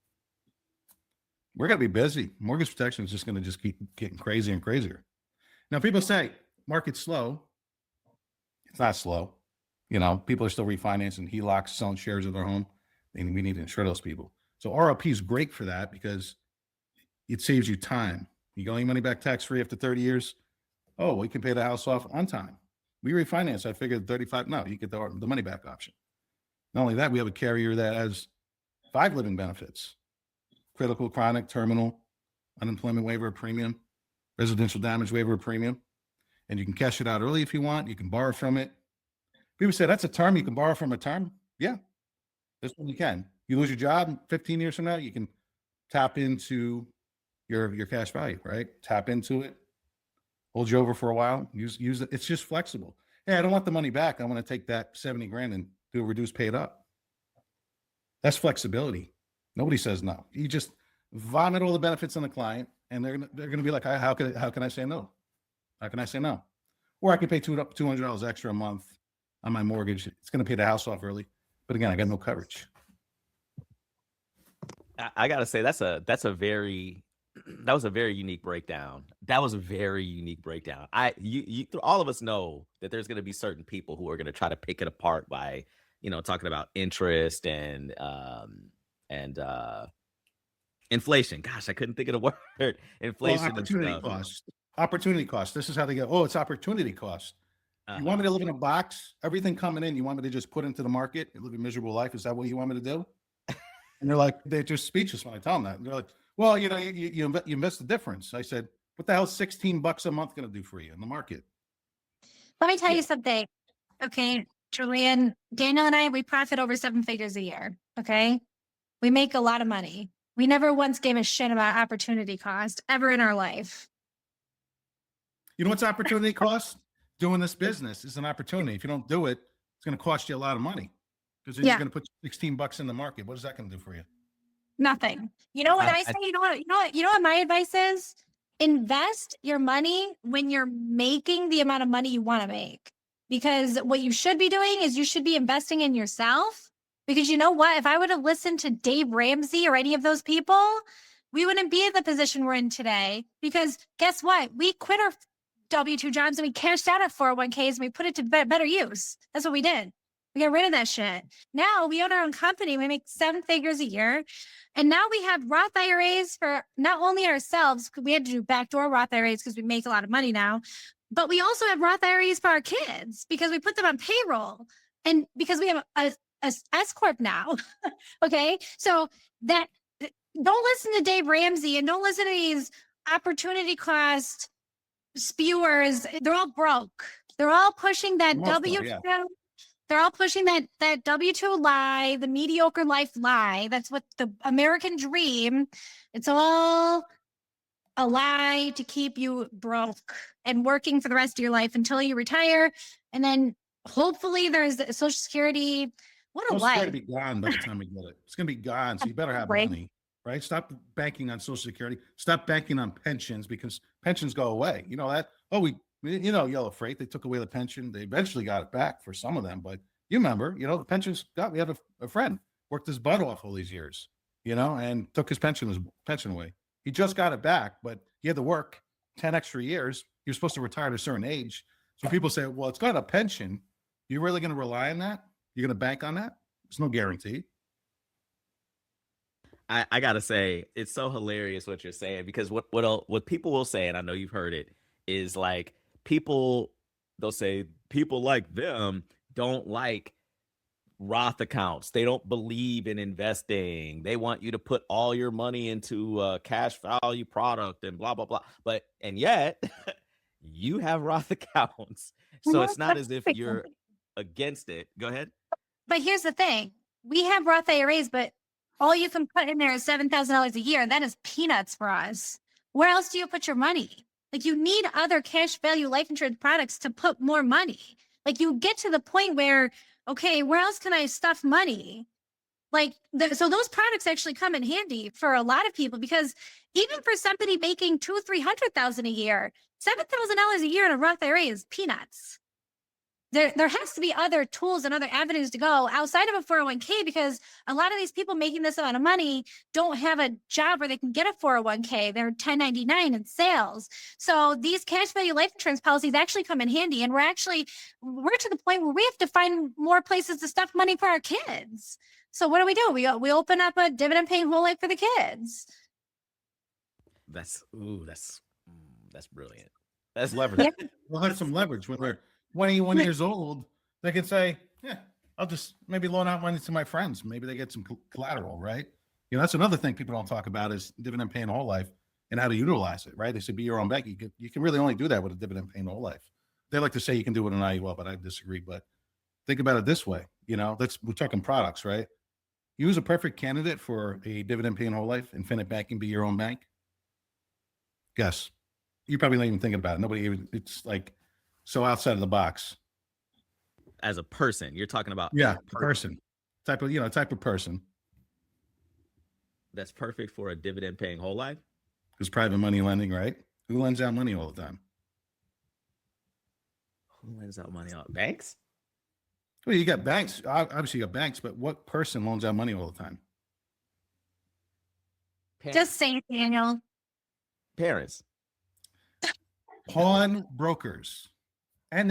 Speaker 1: We're going to be busy. Mortgage protection is just going to just keep getting crazier and crazier. Now, people say market's slow. It's not slow. You know, people are still refinancing HELOCs, selling shares of their home, and we need to insure those people. So RLP is great for that because it saves you time. You get all your money back tax-free after 30 years. Oh, we can pay the house off on time. We refinance. I figured 35. No, you get the money back option. Not only that, we have a carrier that has 5 living benefits: critical, chronic, terminal, unemployment waiver of premium, residential damage waiver of premium. And you can cash it out early if you want. You can borrow from it. People say that's a term. You can borrow from a term. Yeah, this one you can. You lose your job 15 years from now, you can tap into your cash value, right? Tap into it, hold you over for a while, use it. It's just flexible. Hey, I don't want the money back. I want to take that 70 grand and do a reduced paid up. That's flexibility. Nobody says no. You just vomit all the benefits on the client, and they're gonna be like, how can I say no? How can I say no? Or I can pay $200 extra a month on my mortgage. It's going to pay the house off early, but again, I got no coverage.
Speaker 3: I gotta say that was a very unique breakdown. That was a very unique breakdown. All of us know that there's going to be certain people who are going to try to pick it apart by, talking about interest and inflation. Gosh, I couldn't think of the word. Inflation.
Speaker 1: Well, opportunity cost. Opportunity cost. This is how they go. Oh, it's opportunity cost. You want me to live in a box? Everything coming in, you want me to just put into the market and live a miserable life? Is that what you want me to do? And they're just speechless when I tell them that. And they're like, well, you invest the difference. I said, what the hell is $16 a month going to do for you in the market?
Speaker 2: Let me tell you something. Okay, Julian, Daniel and I, we profit over 7 figures a year. Okay. We make a lot of money. We never once gave a shit about opportunity cost ever in our life.
Speaker 1: You know what's opportunity cost? Doing this business is an opportunity. If you don't do it, it's going to cost you a lot of money because then you're going to put $16 in the market. What is that going to do for you?
Speaker 2: Nothing. You know what I say? You know what my advice is? Invest your money when you're making the amount of money you want to make. Because what you should be doing is you should be investing in yourself. Because you know what? If I would have listened to Dave Ramsey or any of those people, we wouldn't be in the position we're in today. Because guess what? We quit our W-2 jobs and we cashed out our 401ks and we put it to better use. That's what we did. We got rid of that shit. Now we own our own company. We make 7 figures a year. And now we have Roth IRAs for not only ourselves, we had to do backdoor Roth IRAs because we make a lot of money now, but we also have Roth IRAs for our kids because we put them on payroll and because we have a S Corp now. Okay. So that don't listen to Dave Ramsey and don't listen to these opportunity cost spewers. They're all broke. They're all pushing that W-2. They're all pushing that W-2 lie, the mediocre life lie. That's what the American dream. It's all a lie to keep you broke and working for the rest of your life until you retire. And then hopefully there's Social Security. What a life.
Speaker 1: It's going to be gone by the time we get it. It's going to be gone. So you better have money, right? Stop banking on Social Security. Stop banking on pensions because pensions go away. You know that? Oh, Yellow Freight, they took away the pension. They eventually got it back for some of them. But you remember, the pensions we had a friend worked his butt off all these years, and took his pension away. He just got it back, but he had to work 10 extra years. You're supposed to retire at a certain age. So people say, well, it's got a pension. You're really going to rely on that? You're going to bank on that? There's no guarantee.
Speaker 3: I got to say, it's so hilarious what you're saying because what people will say, and I know you've heard it, is like they'll say people like them don't like Roth accounts. They don't believe in investing. They want you to put all your money into a cash value product and blah, blah, blah. And yet you have Roth accounts. So it's not as if you're against it. Go ahead.
Speaker 2: But here's the thing. We have Roth IRAs, but all you can put in there is $7,000 a year. That is peanuts for us. Where else do you put your money? Like you need other cash value life insurance products to put more money. Like you get to the point where, okay, where else can I stuff money? So those products actually come in handy for a lot of people, because even for somebody making $200,000-300,000 a year, $7,000 a year in a Roth IRA is peanuts. There has to be other tools and other avenues to go outside of a 401k, because a lot of these people making this amount of money don't have a job where they can get a 401k. They're 1099 in sales. So these cash value life insurance policies actually come in handy. And we're to the point where we have to find more places to stuff money for our kids. So what do? We open up a dividend paying whole life for the kids.
Speaker 3: That's brilliant. That's
Speaker 1: Leverage. We'll have some leverage when we're 21 years old. They can say, yeah, I'll just maybe loan out money to my friends. Maybe they get some collateral, right? That's another thing people don't talk about is dividend paying whole life and how to utilize it, right? They say be your own bank. You can really only do that with a dividend paying whole life. They like to say you can do it in an IUL, but I disagree. But think about it this way, we're talking products, right? Use a perfect candidate for a dividend paying whole life, infinite banking, be your own bank. Guess. You probably not even thinking about it. It's like so outside of the box.
Speaker 3: As a person, you're talking about
Speaker 1: person. Type of person.
Speaker 3: That's perfect for a dividend paying whole life.
Speaker 1: Because private money lending, right? Who lends out money all the time?
Speaker 3: Who lends out money? Banks?
Speaker 1: Well, you got banks. Obviously, you got banks, but what person loans out money all the time?
Speaker 2: Just say it, Daniel.
Speaker 3: Parents.
Speaker 1: Pawn brokers. And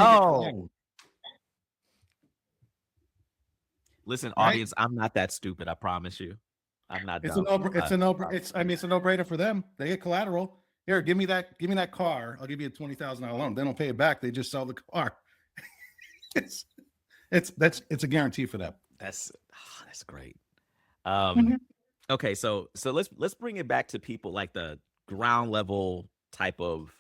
Speaker 3: listen, audience, I'm not that stupid. I promise you. I'm not.
Speaker 1: It's a no-brainer for them. They get collateral. Here, give me that car. I'll give you a $20,000 loan. They don't pay it back. They just sell the car. It's a guarantee for them.
Speaker 3: That's great. Okay, so let's bring it back to people like the ground level type of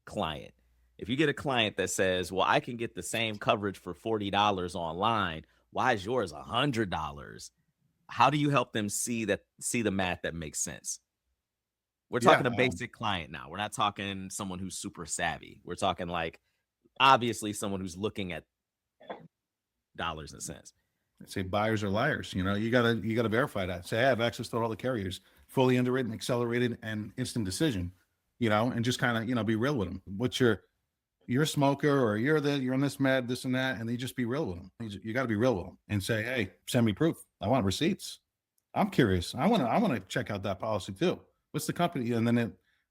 Speaker 3: client. If you get a client that says, well, I can get the same coverage for $40 online, why is yours $100? How do you help them see the math that makes sense? We're talking a basic client now. We're not talking someone who's super savvy. We're talking like obviously someone who's looking at dollars and cents.
Speaker 1: I say buyers are liars. You gotta verify that. Say I have access to all the carriers, fully underwritten, accelerated, and instant decision. And just kind of be real with them. What's you're a smoker, or you're on this med, this and that, and they just be real with them. You got to be real with them and say, hey, send me proof. I want receipts. I'm curious. I want to check out that policy too. What's the company? And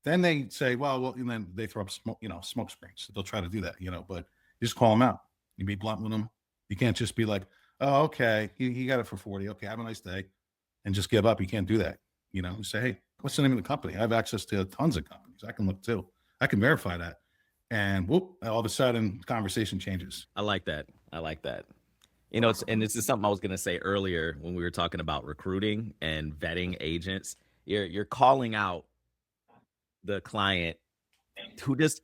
Speaker 1: then they say, well, and then they throw up smoke screens. They'll try to do that, but you just call them out. You be blunt with them. You can't just be like, oh, okay, he got it for 40. Okay, have a nice day, and just give up. You can't do that. You say, hey, what's the name of the company? I have access to tons of companies. I can look too. I can verify that. And whoop, all of a sudden conversation changes.
Speaker 3: I like that. And this is something I was going to say earlier when we were talking about recruiting and vetting agents. You're calling out the client who just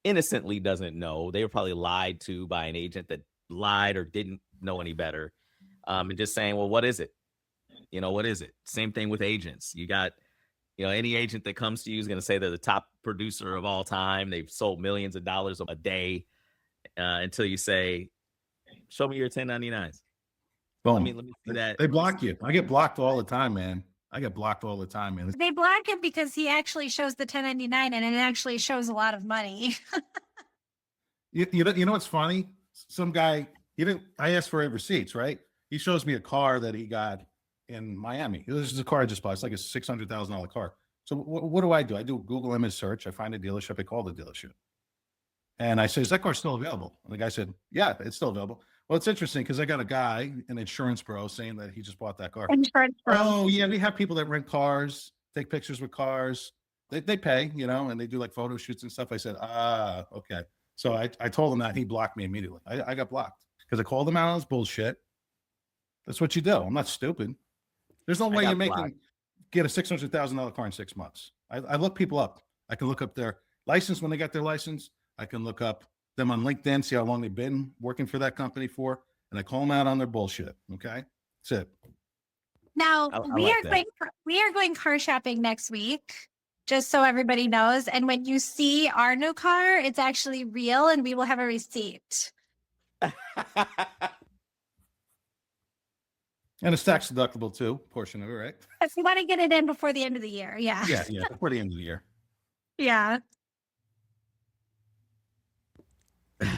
Speaker 3: innocently doesn't know. They were probably lied to by an agent that lied or didn't know any better. And just saying, well, what is it? What is it? Same thing with agents. You got, any agent that comes to you is going to say they're the top producer of all time. They've sold millions of dollars a day until you say, show me your 1099s.
Speaker 1: Boom.
Speaker 3: Let me see that.
Speaker 1: They block you. I get blocked all the time, man. They block
Speaker 2: him because he actually shows the 1099 and it actually shows a lot of money.
Speaker 1: You know what's funny? Some guy, I asked for receipts, right? He shows me a car that he got in Miami. This is a car I just bought. It's like a $600,000 car. So what do? I do a Google image search. I find a dealership. I call the dealership. And I say, is that car still available? And the guy said, yeah, it's still available. Well, it's interesting because I got a guy, an insurance bro, saying that he just bought that car.
Speaker 2: Insurance bro.
Speaker 1: Oh, yeah. We have people that rent cars, take pictures with cars. They pay, and they do like photo shoots and stuff. I said, okay. So I told him that. He blocked me immediately. I got blocked because I called him out on his bullshit. That's what you do. I'm not stupid. There's no way get a $600,000 car in 6 months. I look people up. I can look up their license when they got their license. I can look up them on LinkedIn, see how long they've been working for that company for, and I call them out on their bullshit. Okay, that's it.
Speaker 2: Now we are going car shopping next week, just so everybody knows. And when you see our new car, it's actually real, and we will have a receipt.
Speaker 1: And it's tax deductible too, portion of it, right?
Speaker 2: If you want to get it in before the end of the year. Yeah.
Speaker 1: Yeah, before the end of the year.
Speaker 2: Yeah.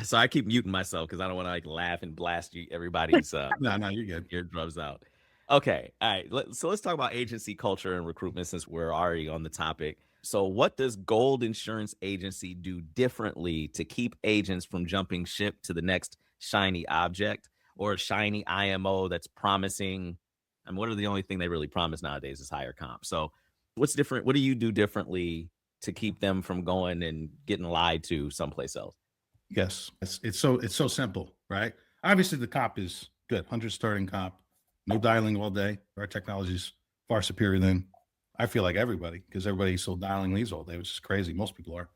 Speaker 3: So I keep muting myself because I don't want to like laugh and blast everybody's
Speaker 1: No, you're good.
Speaker 3: eardrums out. Okay. All right. So let's talk about agency culture and recruitment since we're already on the topic. So what does Gold Insurance Agency do differently to keep agents from jumping ship to the next shiny object or shiny IMO that's promising? And what are the only thing they really promise nowadays is higher comp. So what's different? What do you do differently to keep them from going and getting lied to someplace else?
Speaker 1: Yes, it's so simple, right? Obviously, the comp is good, 100 starting comp, no dialing all day. Our technology is far superior than I feel like everybody because everybody's still dialing leads all day, which is crazy. Most people are.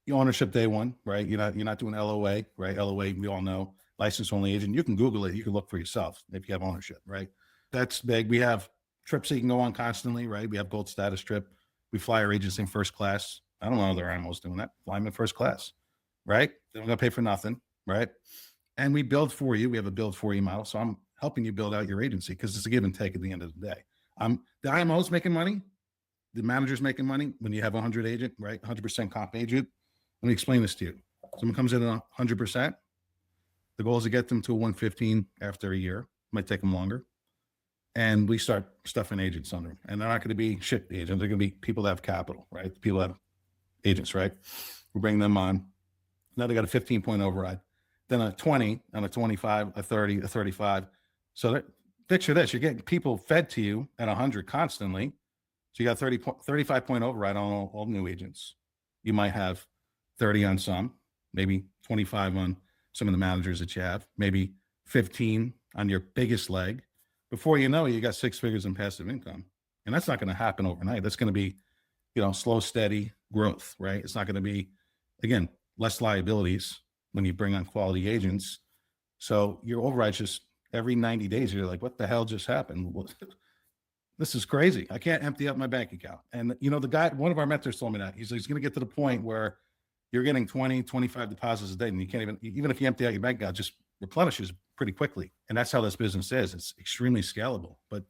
Speaker 1: You ownership day one, right? You're not doing LOA, right? LOA, we all know, license only agent. You can Google it. You can look for yourself if you have ownership, right? That's big. We have trips that you can go on constantly, right? We have gold status trip. We fly our agents in first class. I don't know other animals doing that. Fly them in first class, right? They're not going to pay for nothing, right? And we build for you. We have a build for you model. So I'm helping you build out your agency because it's a give and take at the end of the day. The IMO's making money. The manager's making money when you have a 100 agent, right? 100% comp agent. Let me explain this to you. Someone comes in at 100%. The goal is to get them to a 115 after a year. Might take them longer. And we start stuffing agents under them. And they're not going to be shit agents. They're going to be people that have capital, right? People that have agents, right? We bring them on. Now they got a 15-point override. Then a 20, and a 25, a 30, a 35. So picture this. You're getting people fed to you at 100 constantly. So you got 35-point override on all new agents. You might have 30 on some, maybe 25 on some of the managers that you have, maybe 15 on your biggest leg. Before you know it, you got 6 figures in passive income. And that's not going to happen overnight. That's going to be, slow, steady growth, right? It's not going to be, again, less liabilities when you bring on quality agents. So your override's just every 90 days, you're like, what the hell just happened? This is crazy. I can't empty out my bank account. And, the guy, one of our mentors told me that. He's going to get to the point where you're getting 20, 25 deposits a day, and you can't even if you empty out your bank account, just replenishes pretty quickly. And that's how this business is. It's extremely scalable. But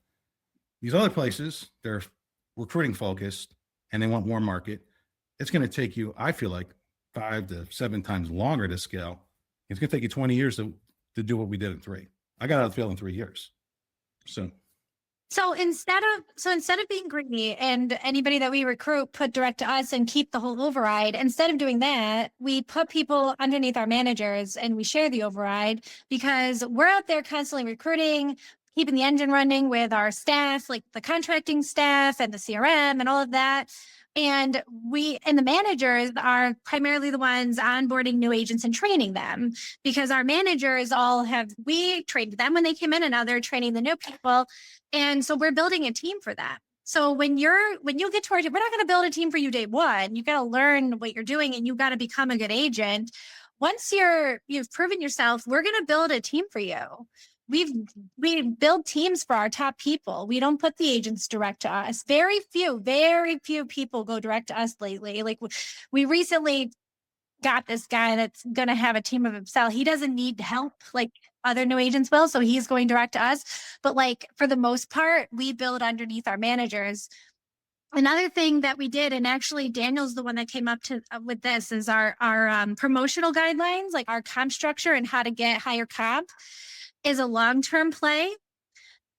Speaker 1: these other places, they're recruiting focused and they want more market. It's going to take you, I feel like, 5 to 7 times longer to scale. It's going to take you 20 years to do what we did in 3. I got out of the field in 3 years. So
Speaker 2: instead of being greedy and anybody that we recruit put direct to us and keep the whole override, instead of doing that, we put people underneath our managers and we share the override because we're out there constantly recruiting, keeping the engine running with our staff, like the contracting staff and the CRM and all of that. And the managers are primarily the ones onboarding new agents and training them because our managers we trained them when they came in and now they're training the new people. And so we're building a team for that. So when you get towards it, we're not going to build a team for you day one. You got to learn what you're doing and you got to become a good agent. Once you've proven yourself, we're going to build a team for you. We build teams for our top people. We don't put the agents direct to us. Very few people go direct to us lately. Like we recently got this guy that's going to have a team of himself. He doesn't need help like other new agents will. So he's going direct to us. But like for the most part, we build underneath our managers. Another thing that we did, and actually Daniel's the one that came up with this, is our promotional guidelines, like our comp structure and how to get higher comp is a long-term play.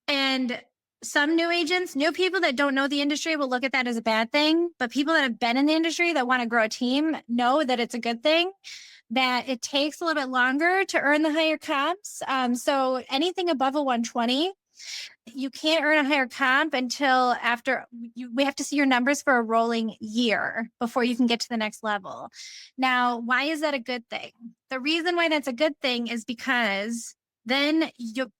Speaker 2: And some new people that don't know the industry will look at that as a bad thing. But people that have been in the industry that want to grow a team know that it's a good thing, that it takes a little bit longer to earn the higher comps. So anything above a 120, you can't earn a higher comp until we have to see your numbers for a rolling year before you can get to the next level. Now, why is that a good thing? The reason why that's a good thing is because then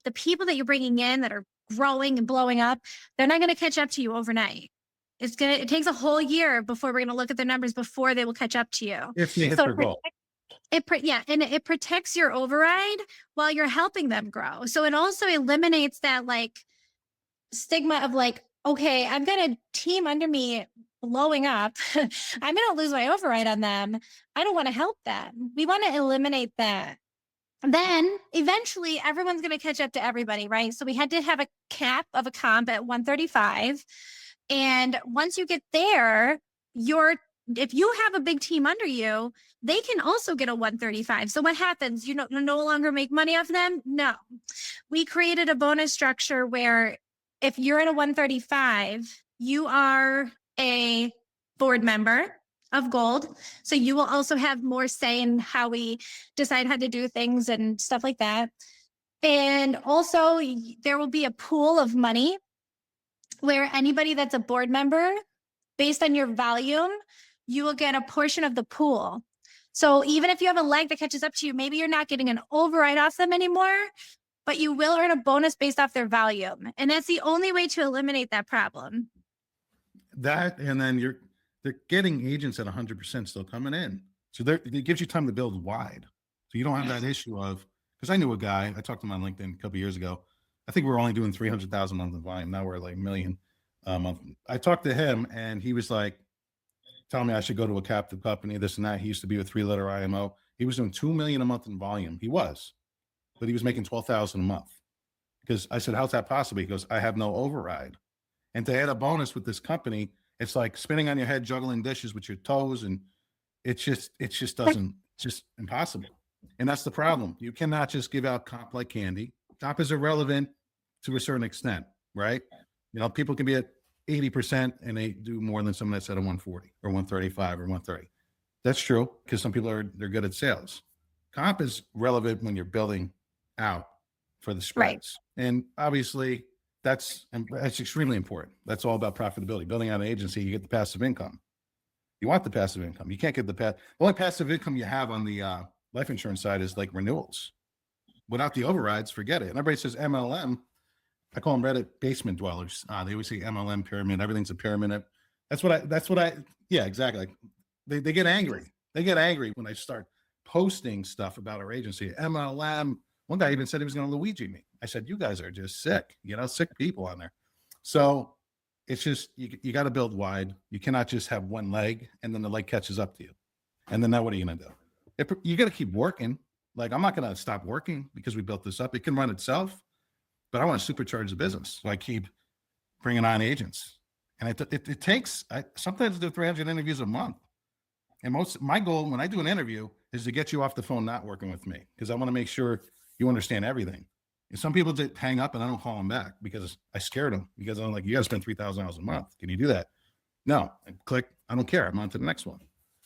Speaker 2: the people that you're bringing in that are growing and blowing up, they're not going to catch up to you overnight. It takes a whole year before we're going to look at their numbers before they will catch up to you.
Speaker 1: if you hit their goal.
Speaker 2: And it protects your override while you're helping them grow. So it also eliminates that like stigma of like, okay, I've got a team under me blowing up. I'm going to lose my override on them. I don't want to help them. We want to eliminate that. then eventually everyone's going to catch up to everybody, right? So we had to have a cap of a comp at 135. And once you get there, if you have a big team under you, they can also get a 135. So what happens? You no longer make money off them? No. We created a bonus structure where if you're at a 135, you are a board member of Gold. So you will also have more say in how we decide how to do things and stuff like that. And also there will be a pool of money where anybody that's a board member, based on your volume, you will get a portion of the pool. So even if you have a leg that catches up to you, maybe you're not getting an override off them anymore, but you will earn a bonus based off their volume. And that's the only way to eliminate that problem.
Speaker 1: That, and then they're getting agents at 100% still coming in. So it gives you time to build wide. So you don't have that issue of, because I knew a guy, I talked to him on LinkedIn a couple of years ago. I think we were only doing 300,000 a month in volume. Now we're like $1 million a month. I talked to him and he was like, telling me I should go to a captive company, this and that. He used to be a 3-letter IMO. He was doing 2 million a month in volume. He was, but he was making 12,000 a month. Because I said, how's that possible? He goes, I have no override. And to add a bonus with this company, it's like spinning on your head, juggling dishes with your toes. And it's just impossible. And that's the problem. You cannot just give out comp like candy. Comp is irrelevant to a certain extent, right? You know, people can be at 80% and they do more than someone that's at a 140 or 135 or 130. That's true because some people they're good at sales. Comp is relevant when you're building out for the spreads. Right. And obviously that's extremely important. That's all about profitability. Building out an agency, you get the passive income. You want the passive income. You can't get the only passive income you have on the life insurance side is like renewals. Without the overrides, forget it. And everybody says MLM. I call them Reddit basement dwellers. They always say MLM pyramid. Everything's a pyramid. Yeah, exactly. They get angry. They get angry when I start posting stuff about our agency. MLM. One guy even said he was going to Luigi me. I said, you guys are just sick, sick people on there. So it's just, you got to build wide. You cannot just have one leg and then the leg catches up to you. And then now what are you going to do? You got to keep working. Like, I'm not going to stop working because we built this up. It can run itself. But I want to supercharge the business. So I keep bringing on agents. And it takes, I sometimes do 300 interviews a month. And my goal when I do an interview is to get you off the phone not working with me because I want to make sure you understand everything. And some people just hang up and I don't call them back because I scared them because I'm like, you got to spend $3,000 a month. Can you do that? No. I click. I don't care. I'm on to the next one.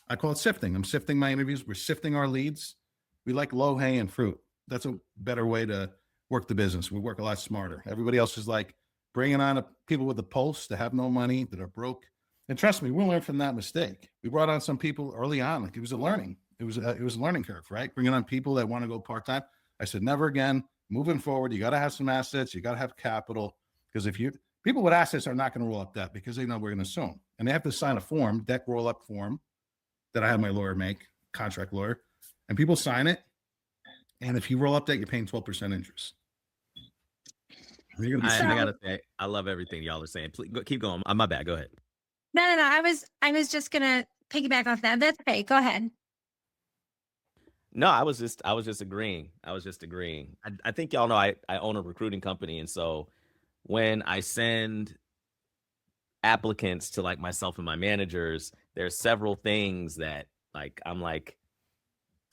Speaker 1: I call it sifting. I'm sifting my interviews. We're sifting our leads. We like low hanging fruit. That's a better way to work the business. We work a lot smarter. Everybody else is like bringing on people with a pulse that have no money, that are broke. And trust me, we'll learn from that mistake. We brought on some people early on. Like it was a learning curve, right? Bringing on people that want to go part-time. I said, never again. Moving forward, you got to have some assets. You got to have capital. Because people with assets are not going to roll up debt because they know we're going to assume. And they have to sign a form, debt roll-up form that I had my lawyer make, contract lawyer. And people sign it. And if you roll up debt, you're paying 12% interest.
Speaker 3: I gotta say, I love everything y'all are saying. Please keep going. My bad. Go ahead.
Speaker 2: No. I was just gonna piggyback off that. That's okay. Go ahead.
Speaker 3: No, I was just agreeing. I think y'all know I own a recruiting company, and so when I send applicants to like myself and my managers, there's several things that like I'm like,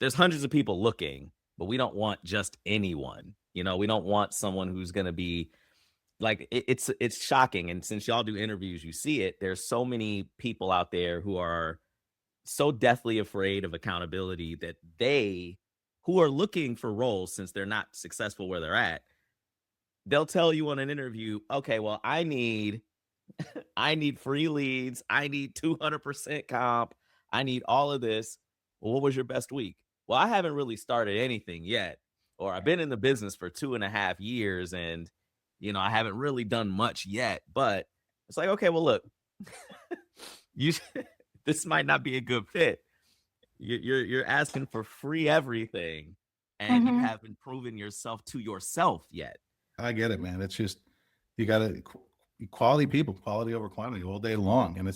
Speaker 3: there's hundreds of people looking, but we don't want just anyone. We don't want someone who's going to be like, it's shocking. And since y'all do interviews, you see it. There's so many people out there who are so deathly afraid of accountability that who are looking for roles since they're not successful where they're at, they'll tell you on an interview, okay, well, I need free leads. I need 200% comp. I need all of this. Well, what was your best week? Well, I haven't really started anything yet. Or I've been in the business for 2.5 years and, I haven't really done much yet, but it's like, okay, well, look, this might not be a good fit. You're asking for free everything and you haven't proven yourself to yourself yet.
Speaker 1: I get it, man. It's just, you got to quality people, quality over quantity all day long. And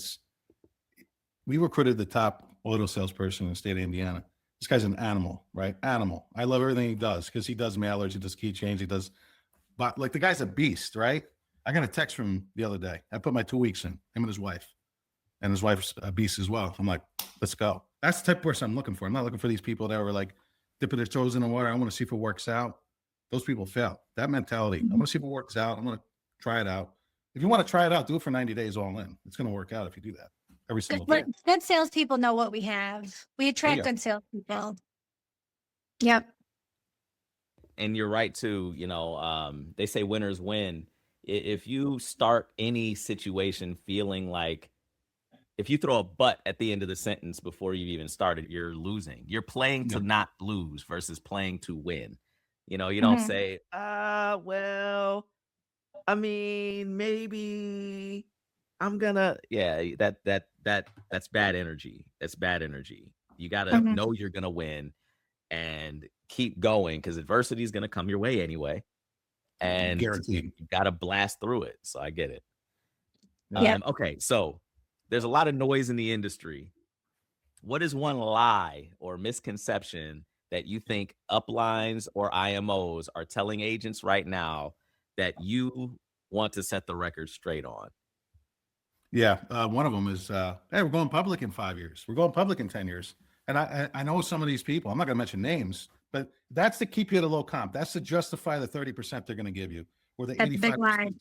Speaker 1: we recruited the top auto salesperson in the state of Indiana. This guy's an animal, right? Animal. I love everything he does because he does mailers, he does keychains, he does, but like the guy's a beast, right? I got a text from him the other day. I put my 2 weeks in, him and his wife. And his wife's a beast as well. I'm like, let's go. That's the type of person I'm looking for. I'm not looking for these people that were like dipping their toes in the water. I want to see if it works out. Those people fail. That mentality. I want to see if it works out. I'm going to try it out. If you want to try it out, do it for 90 days all in. It's going to work out if you do that every single day.
Speaker 2: Good salespeople know what we have. We attract good salespeople. Yep.
Speaker 3: And you're right too. They say winners win. If you start any situation feeling like, if you throw a but at the end of the sentence before you've even started, you're losing. You're playing to not lose versus playing to win. You don't say, well, I mean, maybe I'm gonna, that's bad energy. That's bad energy. You gotta know you're gonna win and keep going, because adversity is gonna come your way anyway. And
Speaker 1: guaranteed.
Speaker 3: You gotta blast through it. So I get it.
Speaker 2: Yeah.
Speaker 3: Okay, so there's a lot of noise in the industry. What is one lie or misconception that you think uplines or IMOs are telling agents right now that you want to set the record straight on?
Speaker 1: Yeah. One of them is, hey, we're going public in 5 years. We're going public in 10 years. And I know some of these people, I'm not going to mention names, but that's to keep you at a low comp. That's to justify the 30% they're going to give you, or the 85%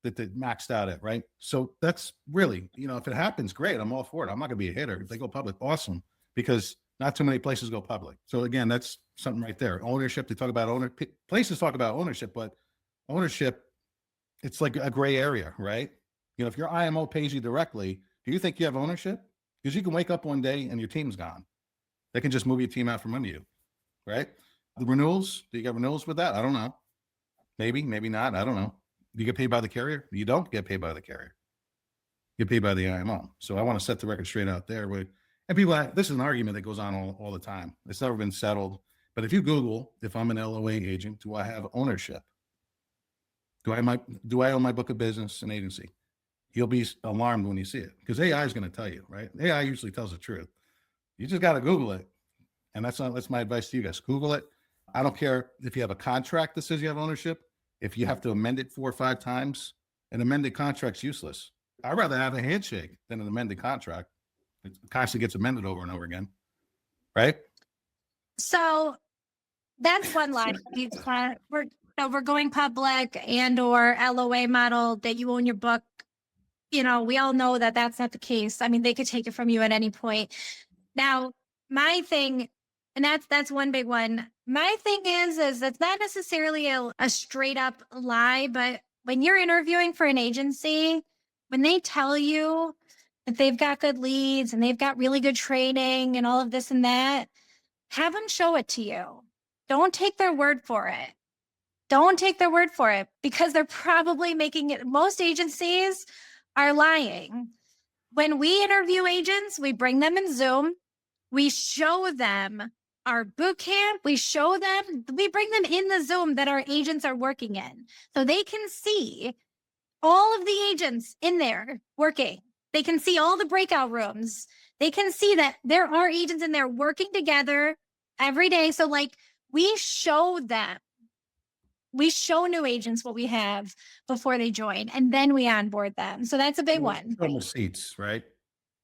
Speaker 1: that they maxed out at, right? So that's really, if it happens, great. I'm all for it. I'm not going to be a hitter. If they go public, awesome, because not too many places go public. So again, that's something right there. Ownership, they talk about places talk about ownership, but ownership, it's like a gray area, right? If your IMO pays you directly, do you think you have ownership? Because you can wake up one day and your team's gone. They can just move your team out from under you, right? The renewals, do you get renewals with that? I don't know. Maybe, maybe not. I don't know. Do you get paid by the carrier? You don't get paid by the carrier. You get paid by the IMO. So I want to set the record straight out there. And people, this is an argument that goes on all the time. It's never been settled. But if you Google, if I'm an LOA agent, do I have ownership? Do I own my book of business and agency? You'll be alarmed when you see it, because AI is going to tell you, right? AI usually tells the truth. You just got to Google it. And that's my advice to you guys. Google it. I don't care if you have a contract that says you have ownership. If you have to amend it 4 or 5 times, an amended contract's useless. I'd rather have a handshake than an amended contract. It constantly gets amended over and over again, right?
Speaker 2: So that's one line. We're going public and or LOA model that you own your book. We all know that that's not the case. I mean, they could take it from you at any point. Now, my thing, and that's one big one. My thing is it's not necessarily a straight up lie, but when you're interviewing for an agency, when they tell you that they've got good leads and they've got really good training and all of this and that, have them show it to you. Don't take their word for it. Don't take their word for it, because they're probably making it. Most agencies are lying. When we interview agents, we bring them in Zoom. We show them our boot camp. We bring them in the Zoom that our agents are working in, so they can see all of the agents in there working. They can see all the breakout rooms. They can see that there are agents in there working together every day. So we show them. We show new agents what we have before they join, and then we onboard them. So that's a big one.
Speaker 1: Receipts, right?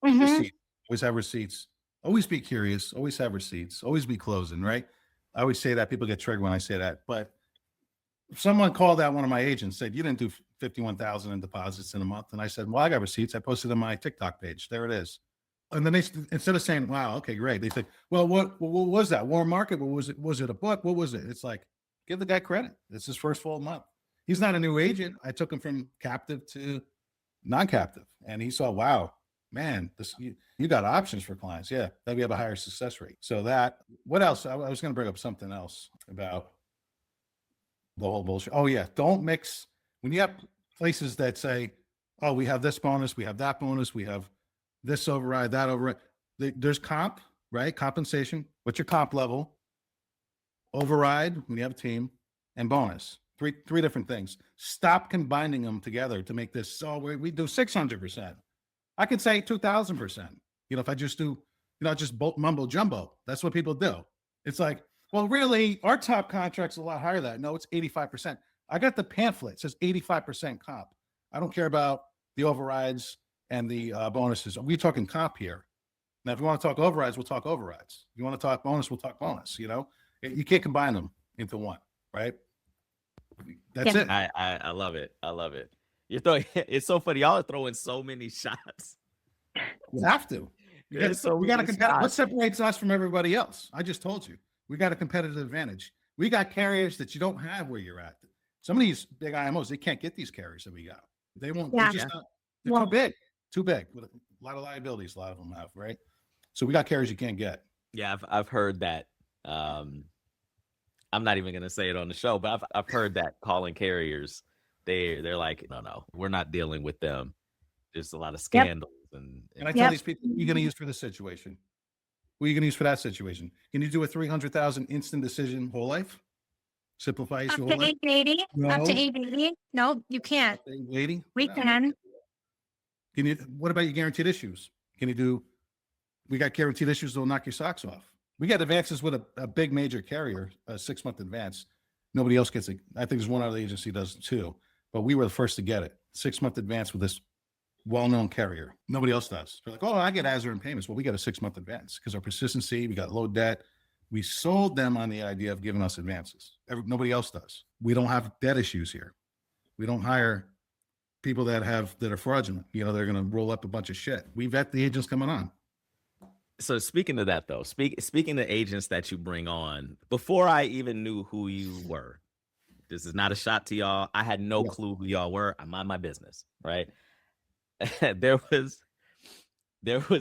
Speaker 2: Mhm.
Speaker 1: Receipts. Always have receipts. Always be curious. Always have receipts. Always be closing, right? I always say that. People get triggered when I say that. But if someone called out one of my agents, said, you didn't do 51,000 in deposits in a month. And I said, well, I got receipts. I posted on my TikTok page. There it is. And then they, instead of saying, wow, okay, great. They said, well, what was that? Warm market? What was it? Was it a book? What was it? It's like, give the guy credit. It's his first full month. He's not a new agent. I took him from captive to non-captive. And he saw, wow, man, you got options for clients. Yeah, that we have a higher success rate. So what else? I was going to bring up something else about the whole bullshit. Oh yeah, don't mix. When you have places that say, oh, we have this bonus, we have that bonus, we have this override, that override. There's comp, right? Compensation. What's your comp level? Override when you have a team, and bonus. Three different things. Stop combining them together to make this. So we do 600%. I could say 2,000%. If I just do not just mumbo jumbo. That's what people do. It's like, well, really, our top contract's a lot higher than that. No, it's 85%. I got the pamphlet. It says 85% comp. I don't care about the overrides and the bonuses. We're talking comp here. Now, if you want to talk overrides, we'll talk overrides. If you want to talk bonus, we'll talk bonus. You can't combine them into one, right? That's it.
Speaker 3: I love it. I love it. It's so funny. Y'all are throwing so many shots.
Speaker 1: You have to. We got a competitive. What separates us from everybody else? I just told you. We got a competitive advantage. We got carriers that you don't have where you're at. Some of these big IMOs, they can't get these carriers that we got. They won't.
Speaker 2: Yeah.
Speaker 1: They're too big. Too big. With a lot of liabilities. A lot of them have, right? So we got carriers you can't get.
Speaker 3: Yeah, I've heard that. I'm not even gonna say it on the show, but I've heard that calling carriers, they're like, no, we're not dealing with them. There's a lot of scandals. And
Speaker 1: I tell these people, you're gonna use for this situation. What are you gonna use for that situation? Can you do a 300,000 instant decision whole life? Simplify your whole life?
Speaker 2: Up to 880?
Speaker 1: No.
Speaker 2: Up to 880? No, you can't.
Speaker 1: 880?
Speaker 2: We can.
Speaker 1: What about your guaranteed issues? We got guaranteed issues that'll knock your socks off. We got advances with a big major carrier, a 6-month advance. Nobody else gets it. I think there's one other agency does too, but we were the first to get it. 6-month advance with this well-known carrier. Nobody else does. They're like, oh, I get ASR and payments. Well, we got a 6-month advance because our persistency, we got low debt. We sold them on the idea of giving us advances. Nobody else does. We don't have debt issues here. We don't hire people that are fraudulent. They're going to roll up a bunch of shit. We vet the agents coming on.
Speaker 3: So speaking of that, though, speaking to agents that you bring on, before I even knew who you were, this is not a shot to y'all. I had no clue who y'all were. I mind my business, right? There was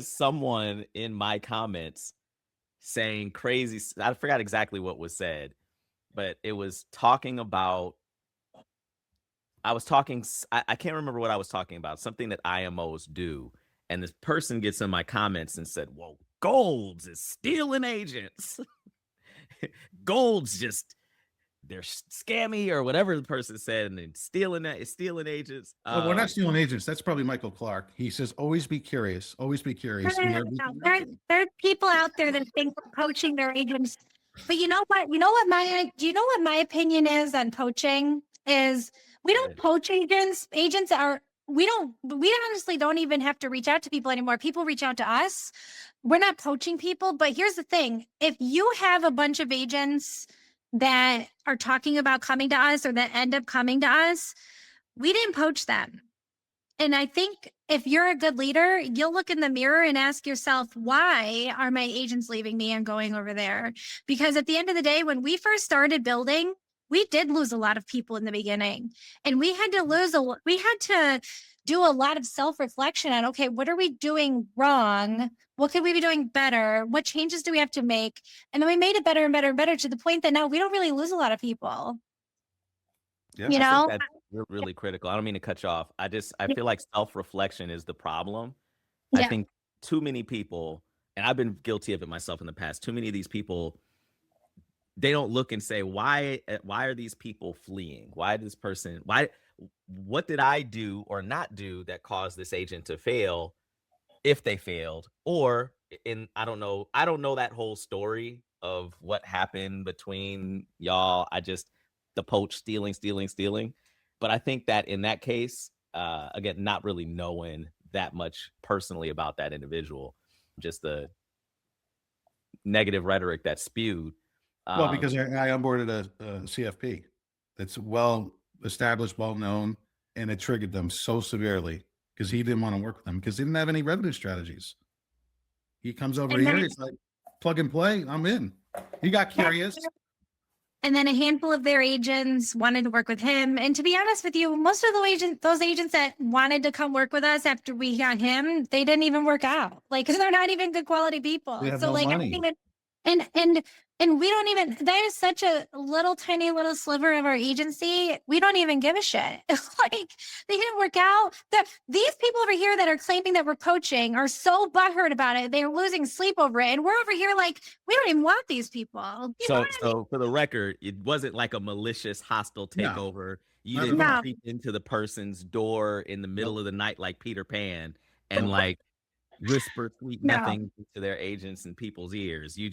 Speaker 3: someone in my comments saying crazy. I forgot exactly what was said, but it was talking about. I can't remember what I was talking about. Something that IMOs do. And this person gets in my comments and said, well, Gold's is stealing agents. Gold's just, they're scammy or whatever the person said, and then stealing agents.
Speaker 1: Well, we're not stealing agents. That's probably Michael Clark. He says, always be curious. Always be curious.
Speaker 2: There are people out there that think poaching their agents. But you know what? Do you know what my opinion is on poaching? Is we don't poach agents. We honestly don't even have to reach out to people anymore. People reach out to us. We're not poaching people. But here's the thing. If you have a bunch of agents that are talking about coming to us or that end up coming to us, we didn't poach them. And I think if you're a good leader, you'll look in the mirror and ask yourself, why are my agents leaving me and going over there? Because at the end of the day, when we first started building, we did lose a lot of people in the beginning, and we had to do a lot of self-reflection on, okay, what are we doing wrong? What could we be doing better? What changes do we have to make? And then we made it better and better and better to the point that now we don't really lose a lot of people.
Speaker 1: Yeah,
Speaker 2: I
Speaker 3: think that's really critical. I don't mean to cut you off. I feel like self-reflection is the problem. I think too many people, and I've been guilty of it myself in the past, too many of these people, they don't look and say, why are these people fleeing? What did I do or not do that caused this agent to fail, if they failed? Or I don't know that whole story of what happened between y'all. The poach, stealing. But I think that in that case, again, not really knowing that much personally about that individual, just the negative rhetoric that's spewed.
Speaker 1: Well, because I onboarded a CFP that's well established, well known, and it triggered them so severely because he didn't want to work with them because he didn't have any revenue strategies. He comes over here, it's like plug and play. I'm in. He got curious.
Speaker 2: And then a handful of their agents wanted to work with him. And to be honest with you, most of those agents that wanted to come work with us after we got him, they didn't even work out. Like, because they're not even good quality people.
Speaker 1: They have
Speaker 2: So
Speaker 1: no
Speaker 2: like
Speaker 1: money.
Speaker 2: everything and we don't even, that is such a tiny little sliver of our agency. We don't even give a shit. Like, they didn't work out. These people over here that are claiming that we're poaching are so butthurt about it. They're losing sleep over it. And we're over here like, we don't even want these people.
Speaker 3: So for the record, it wasn't like a malicious, hostile takeover. You didn't creep into the person's door in the middle of the night like Peter Pan and like whisper sweet
Speaker 2: No.
Speaker 3: nothing to their agents and people's ears. You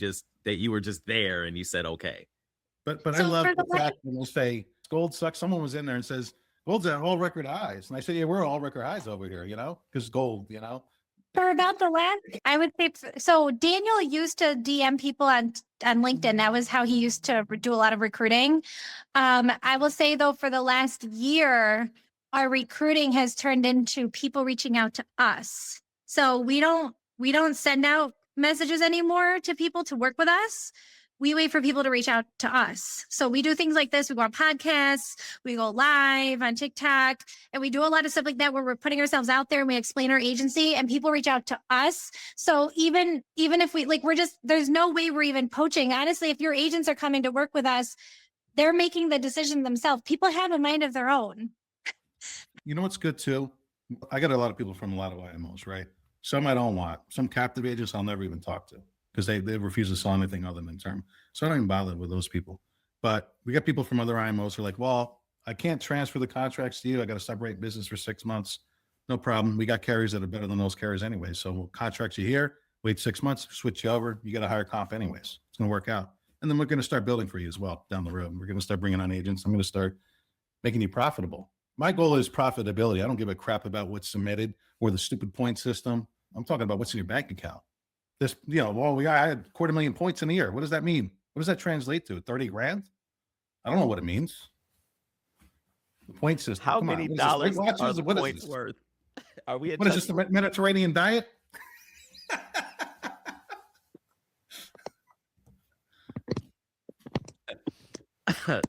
Speaker 3: were just there and you said, okay.
Speaker 1: But I
Speaker 2: So
Speaker 1: love
Speaker 2: for
Speaker 1: the
Speaker 2: the
Speaker 1: fact when they say Gold sucks. Someone was in there and says Gold's at all record highs, and I said, yeah, we're all record highs over here, because Gold,
Speaker 2: For about the last, I would say, so Daniel used to DM people on LinkedIn. That was how he used to do a lot of recruiting. I will say though, for the last year, our recruiting has turned into people reaching out to us. So we don't send out messages anymore to people to work with us. We wait for people to reach out to us. So we do things like this. We go on podcasts, we go live on TikTok, and we do a lot of stuff like that where we're putting ourselves out there and we explain our agency and people reach out to us. So even if we there's no way we're even poaching. Honestly, if your agents are coming to work with us, they're making the decision themselves. People have a mind of their own.
Speaker 1: You know what's good too? I got a lot of people from a lot of IMOs, right? Some I don't want. Some captive agents I'll never even talk to because they refuse to sell anything other than term. So I don't even bother with those people. But we got people from other IMOs who are like, well, I can't transfer the contracts to you. I got to separate business for 6 months. No problem. We got carriers that are better than those carriers anyway. So we'll contract you here, wait 6 months, switch you over. You got a higher comp anyways. It's going to work out. And then we're going to start building for you as well down the road. We're going to start bringing on agents. I'm going to start making you profitable. My goal is profitability. I don't give a crap about what's submitted or the stupid point system. I'm talking about what's in your bank account. This, I had 250,000 points in a year. What does that mean? What does that translate to? 30 grand? I don't know what it means. The point system.
Speaker 3: How many dollars are the
Speaker 1: what
Speaker 3: points worth? Are we?
Speaker 1: What is this, the Mediterranean diet?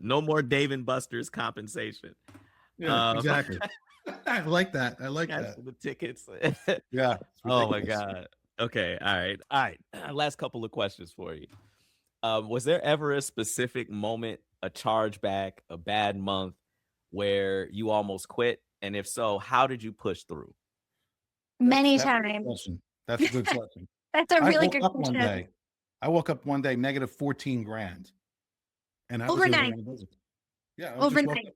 Speaker 3: No more Dave and Buster's compensation.
Speaker 1: Yeah, exactly. I like that. I like
Speaker 3: As
Speaker 1: that.
Speaker 3: for the tickets.
Speaker 1: Yeah.
Speaker 3: Oh my God. Okay. All right. Last couple of questions for you. Was there ever a specific moment, a chargeback, a bad month where you almost quit? And if so, how did you push through?
Speaker 2: Many
Speaker 1: That's a good
Speaker 2: times.
Speaker 1: question. That's a good question.
Speaker 2: That's a really good
Speaker 1: One
Speaker 2: question.
Speaker 1: day. I woke up one day negative 14 grand. And I was
Speaker 2: Overnight.
Speaker 1: Yeah.
Speaker 2: Overnight.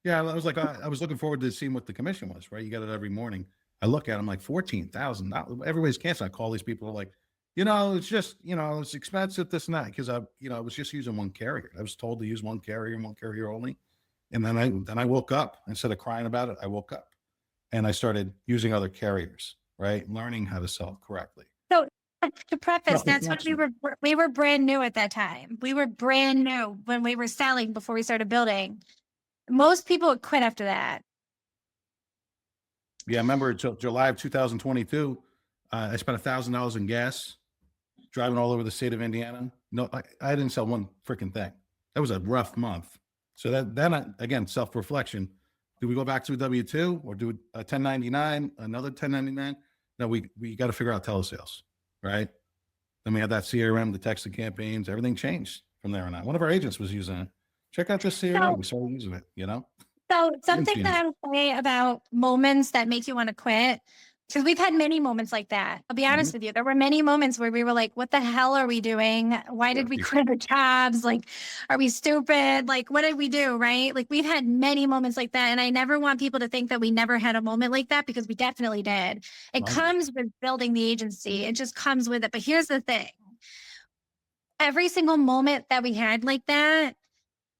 Speaker 1: Yeah, I was like, I was looking forward to seeing what the commission was, right? You got it every morning. I look at it, I'm like, $14,000. Everybody's canceling. I call these people like, it's just, it's expensive, this and that. Because I was just using one carrier. I was told to use one carrier and one carrier only. And then I woke up, instead of crying about it, I woke up and I started using other carriers, right? Learning how to sell correctly.
Speaker 2: So to preface,
Speaker 1: No,
Speaker 2: that's when we were brand new at that time. We were brand new when we were selling before we started building. Most people would quit after that.
Speaker 1: Yeah, I remember July of 2022, I spent $1,000 in gas driving all over the state of Indiana. No, I didn't sell one freaking thing. That was a rough month. So again, self-reflection. Do we go back to a W-2 or do a 1099, another 1099? No, we got to figure out telesales, right? Then we had that CRM, the texting campaigns, everything changed from there on out. One of our agents was using it. Check out this CRM. We started using it,
Speaker 2: So something that I would say about moments that make you want to quit, because we've had many moments like that. I'll be honest with you. There were many moments where we were like, what the hell are we doing? Why did we quit our jobs? Like, are we stupid? Like, what did we do? Right? Like, we've had many moments like that. And I never want people to think that we never had a moment like that, because we definitely did. It comes with building the agency. It just comes with it. But here's the thing. Every single moment that we had like that,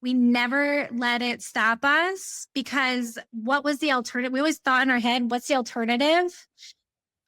Speaker 2: we never let it stop us, because what was the alternative? We always thought in our head, what's the alternative?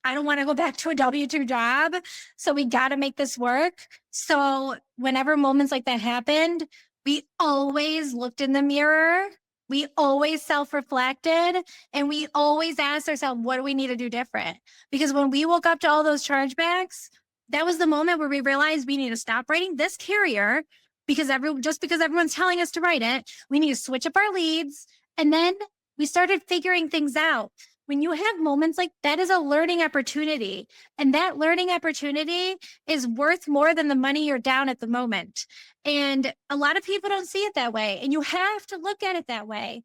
Speaker 2: I don't want to go back to a W-2 job. So we got to make this work. So whenever moments like that happened, we always looked in the mirror. We always self-reflected, and we always asked ourselves, what do we need to do different? Because when we woke up to all those chargebacks, that was the moment where we realized we need to stop writing this carrier, because everyone's telling us to write it. We need to switch up our leads. And then we started figuring things out. When you have moments like that, is a learning opportunity. And that learning opportunity is worth more than the money you're down at the moment. And a lot of people don't see it that way. And you have to look at it that way.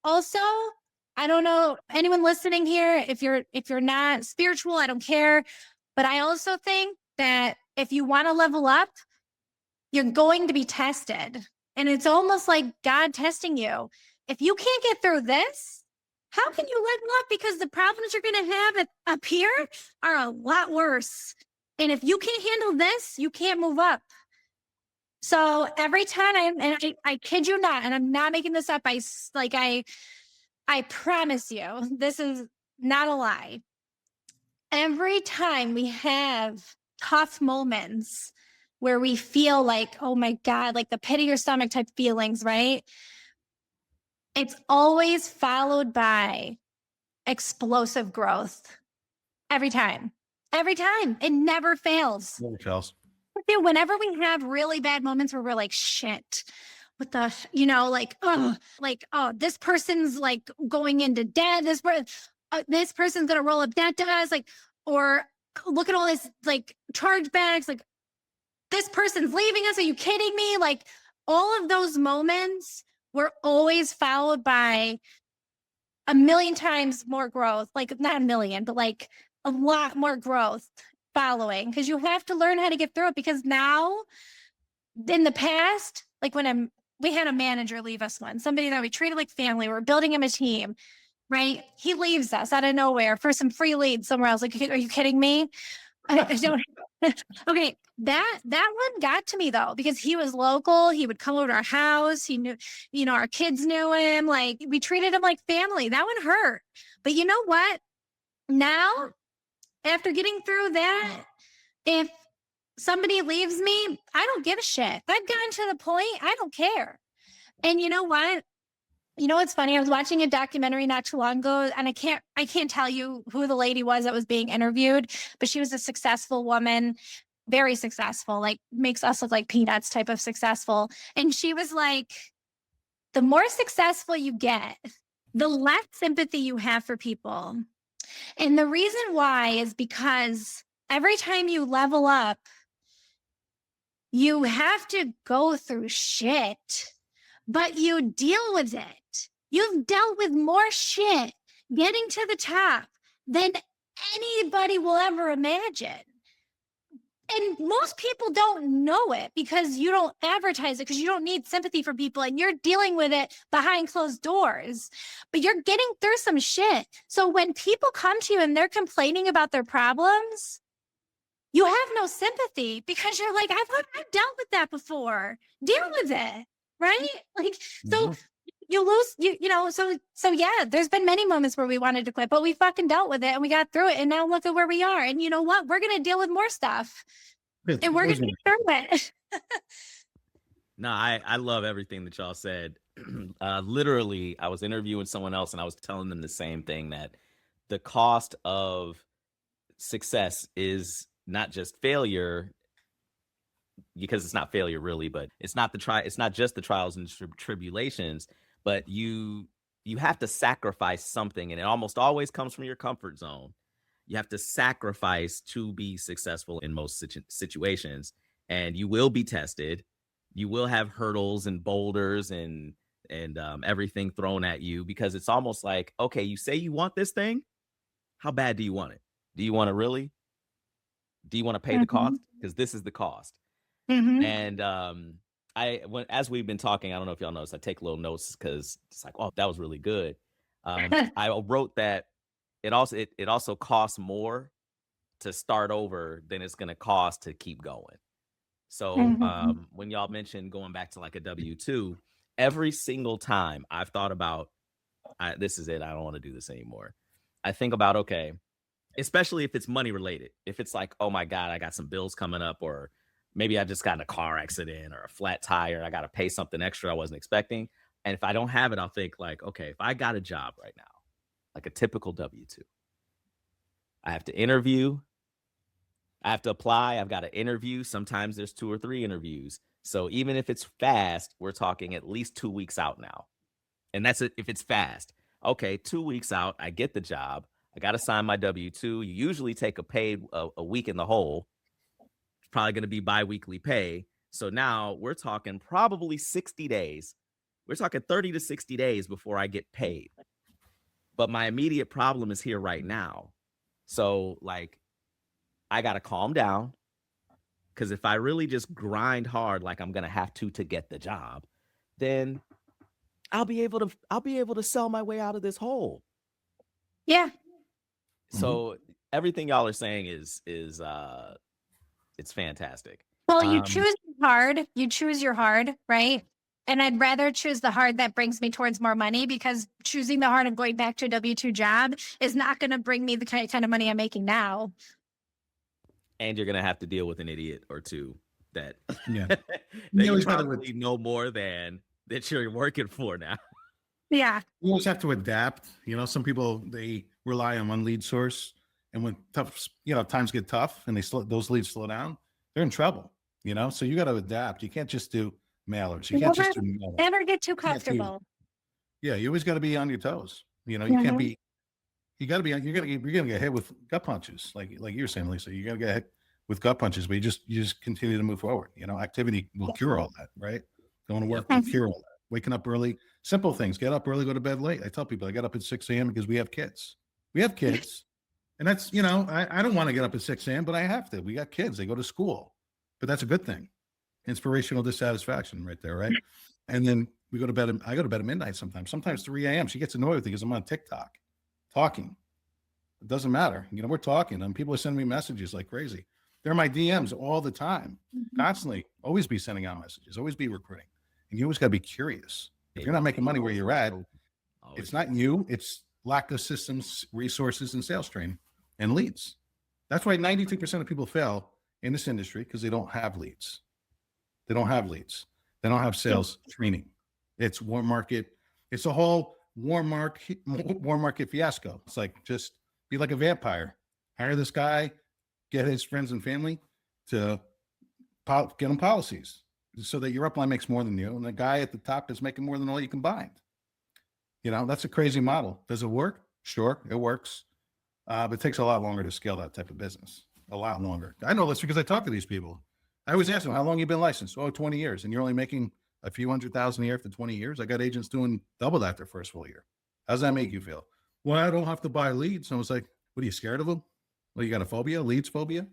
Speaker 2: Also, I don't know anyone listening here, if you're not spiritual, I don't care. But I also think that if you want to level up, you're going to be tested. And it's almost like God testing you. If you can't get through this, How can you level up? Because the problems you're going to have up here are a lot worse. And if you can't handle this, you can't move up. So every time, and I kid you not, and I'm not making this up. I promise you, this is not a lie. Every time we have tough moments where we feel like, oh my God, like the pit of your stomach type feelings, right? It's always followed by explosive growth. Every time. Every time. It never fails.
Speaker 1: Never fails.
Speaker 2: Whenever we have really bad moments where we're like, shit, what the, oh, this person's like going into debt. This person's going to roll up debt to us. Like, or look at all this like chargebacks. Like, this person's leaving us. Are you kidding me? Like, all of those moments were always followed by a million times more growth. Like, not a million, but like a lot more growth following, because you have to learn how to get through it. Because now, in the past, like when we had a manager leave us once, somebody that we treated like family, we're building him a team, right? He leaves us out of nowhere for some free leads somewhere else. Like, are you kidding me? I don't. Okay, that one got to me though, because he was local. He would come over to our house. He knew, our kids knew him. Like, we treated him like family. That one hurt. But you know what? Now, after getting through that, if somebody leaves me, I don't give a shit. I've gotten to the point, I don't care. And you know what? You know what's funny? I was watching a documentary not too long ago, and I can't tell you who the lady was that was being interviewed, but she was a successful woman, very successful, like makes us look like peanuts type of successful. And she was like, the more successful you get, the less sympathy you have for people. And the reason why is because every time you level up, you have to go through shit, but you deal with it. You've dealt with more shit getting to the top than anybody will ever imagine. And most people don't know it because you don't advertise it, because you don't need sympathy from people and you're dealing with it behind closed doors. But you're getting through some shit. So when people come to you and they're complaining about their problems, you have no sympathy, because you're like, I've dealt with that before. Deal with it, right? Like, so you lose, so yeah, there's been many moments where we wanted to quit, but we fucking dealt with it and we got through it. And now look at where we are. And you know what? We're going to deal with more stuff and we're going to get through it.
Speaker 3: No, I love everything that y'all said. Literally, I was interviewing someone else and I was telling them the same thing, that the cost of success is not just failure, because it's not failure really, but it's not just the trials and tribulations, but you have to sacrifice something, and it almost always comes from your comfort zone. You have to sacrifice to be successful in most situations, and you will be tested. You will have hurdles and boulders and everything thrown at you, because it's almost like, okay, you say you want this thing. How bad do you want it? Do you want to really? Do you want to pay the cost? Because this is the cost. And as we've been talking, I don't know if y'all noticed, I take little notes because it's like, oh, that was really good. I wrote that it also costs more to start over than it's going to cost to keep going. So when y'all mentioned going back to like a W-2, every single time I've thought about, this is it, I don't want to do this anymore. I think about, okay, especially if it's money related. If it's like, oh my God, I got some bills coming up, or maybe I just got in a car accident or a flat tire, I got to pay something extra I wasn't expecting. And if I don't have it, I'll think like, okay, if I got a job right now, like a typical W-2, I have to interview, I have to apply, I've got to interview. Sometimes there's 2 or 3 interviews. So even if it's fast, we're talking at least 2 weeks out now. And that's it if it's fast. Okay, 2 weeks out, I get the job. I got to sign my W-2. You usually take a week in the hole. It's probably going to be biweekly pay. So now we're talking probably 60 days. We're talking 30 to 60 days before I get paid. But my immediate problem is here right now. So like, I got to calm down, because if I really just grind hard like I'm going to have to get the job, then I'll be able to sell my way out of this hole.
Speaker 2: Yeah.
Speaker 3: So everything y'all are saying is it's fantastic.
Speaker 2: Well, you choose hard. You choose your hard, right? And I'd rather choose the hard that brings me towards more money, because choosing the hard of going back to a W-2 job is not going to bring me the kind of money I'm making now.
Speaker 3: And you're gonna have to deal with an idiot or two that
Speaker 1: Yeah.
Speaker 3: that
Speaker 1: You
Speaker 3: you
Speaker 1: always gotta
Speaker 3: probably know more than that you're working for now.
Speaker 2: Yeah.
Speaker 1: You always have to adapt. You know, some people, they rely on one lead source, and when times get tough and those leads slow down, they're in trouble. You know, so you got to adapt. You can't just do mailers. You can't just do mailers.
Speaker 2: Never get too
Speaker 1: can't do-
Speaker 2: comfortable.
Speaker 1: Yeah, you always got to be on your toes. You know, you can't be. You got to be. You're gonna get hit with gut punches, like you were saying, Lisa. You're gonna get hit with gut punches, but you just continue to move forward. You know, activity will cure all that, right? Going to work will cure all that. Waking up early, simple things. Get up early, go to bed late. I tell people I get up at 6 a.m. because we have kids. We have kids, and that's I don't want to get up at 6 a.m., but I have to. We got kids. They go to school, but that's a good thing. Inspirational dissatisfaction, right there, right? And then we go to bed. I go to bed at midnight sometimes. Sometimes 3 a.m. She gets annoyed with me because I'm on TikTok, talking. It doesn't matter. We're talking, and people are sending me messages like crazy. They're my DMs all the time, constantly. Always be sending out messages. Always be recruiting, and you always got to be curious. If you're not making money where you're at, it's not you. It's lack of systems, resources, and sales training and leads. That's why 92% of people fail in this industry, because they don't have leads. They don't have leads. They don't have sales training. It's warm market. It's a whole warm market fiasco. It's like, just be like a vampire. Hire this guy, get his friends and family to get them policies so that your upline makes more than you, and the guy at the top is making more than all you combined. That's a crazy model. Does it work? Sure, it works. But it takes a lot longer to scale that type of business. A lot longer. I know this because I talk to these people. I always ask them, how long you been licensed? 20 years. And you're only making a few $100,000 a year for 20 years. I got agents doing double that their first full year. How does that make you feel? Well, I don't have to buy leads. And I was like, what are you, scared of them? Well, you got a phobia, leads phobia?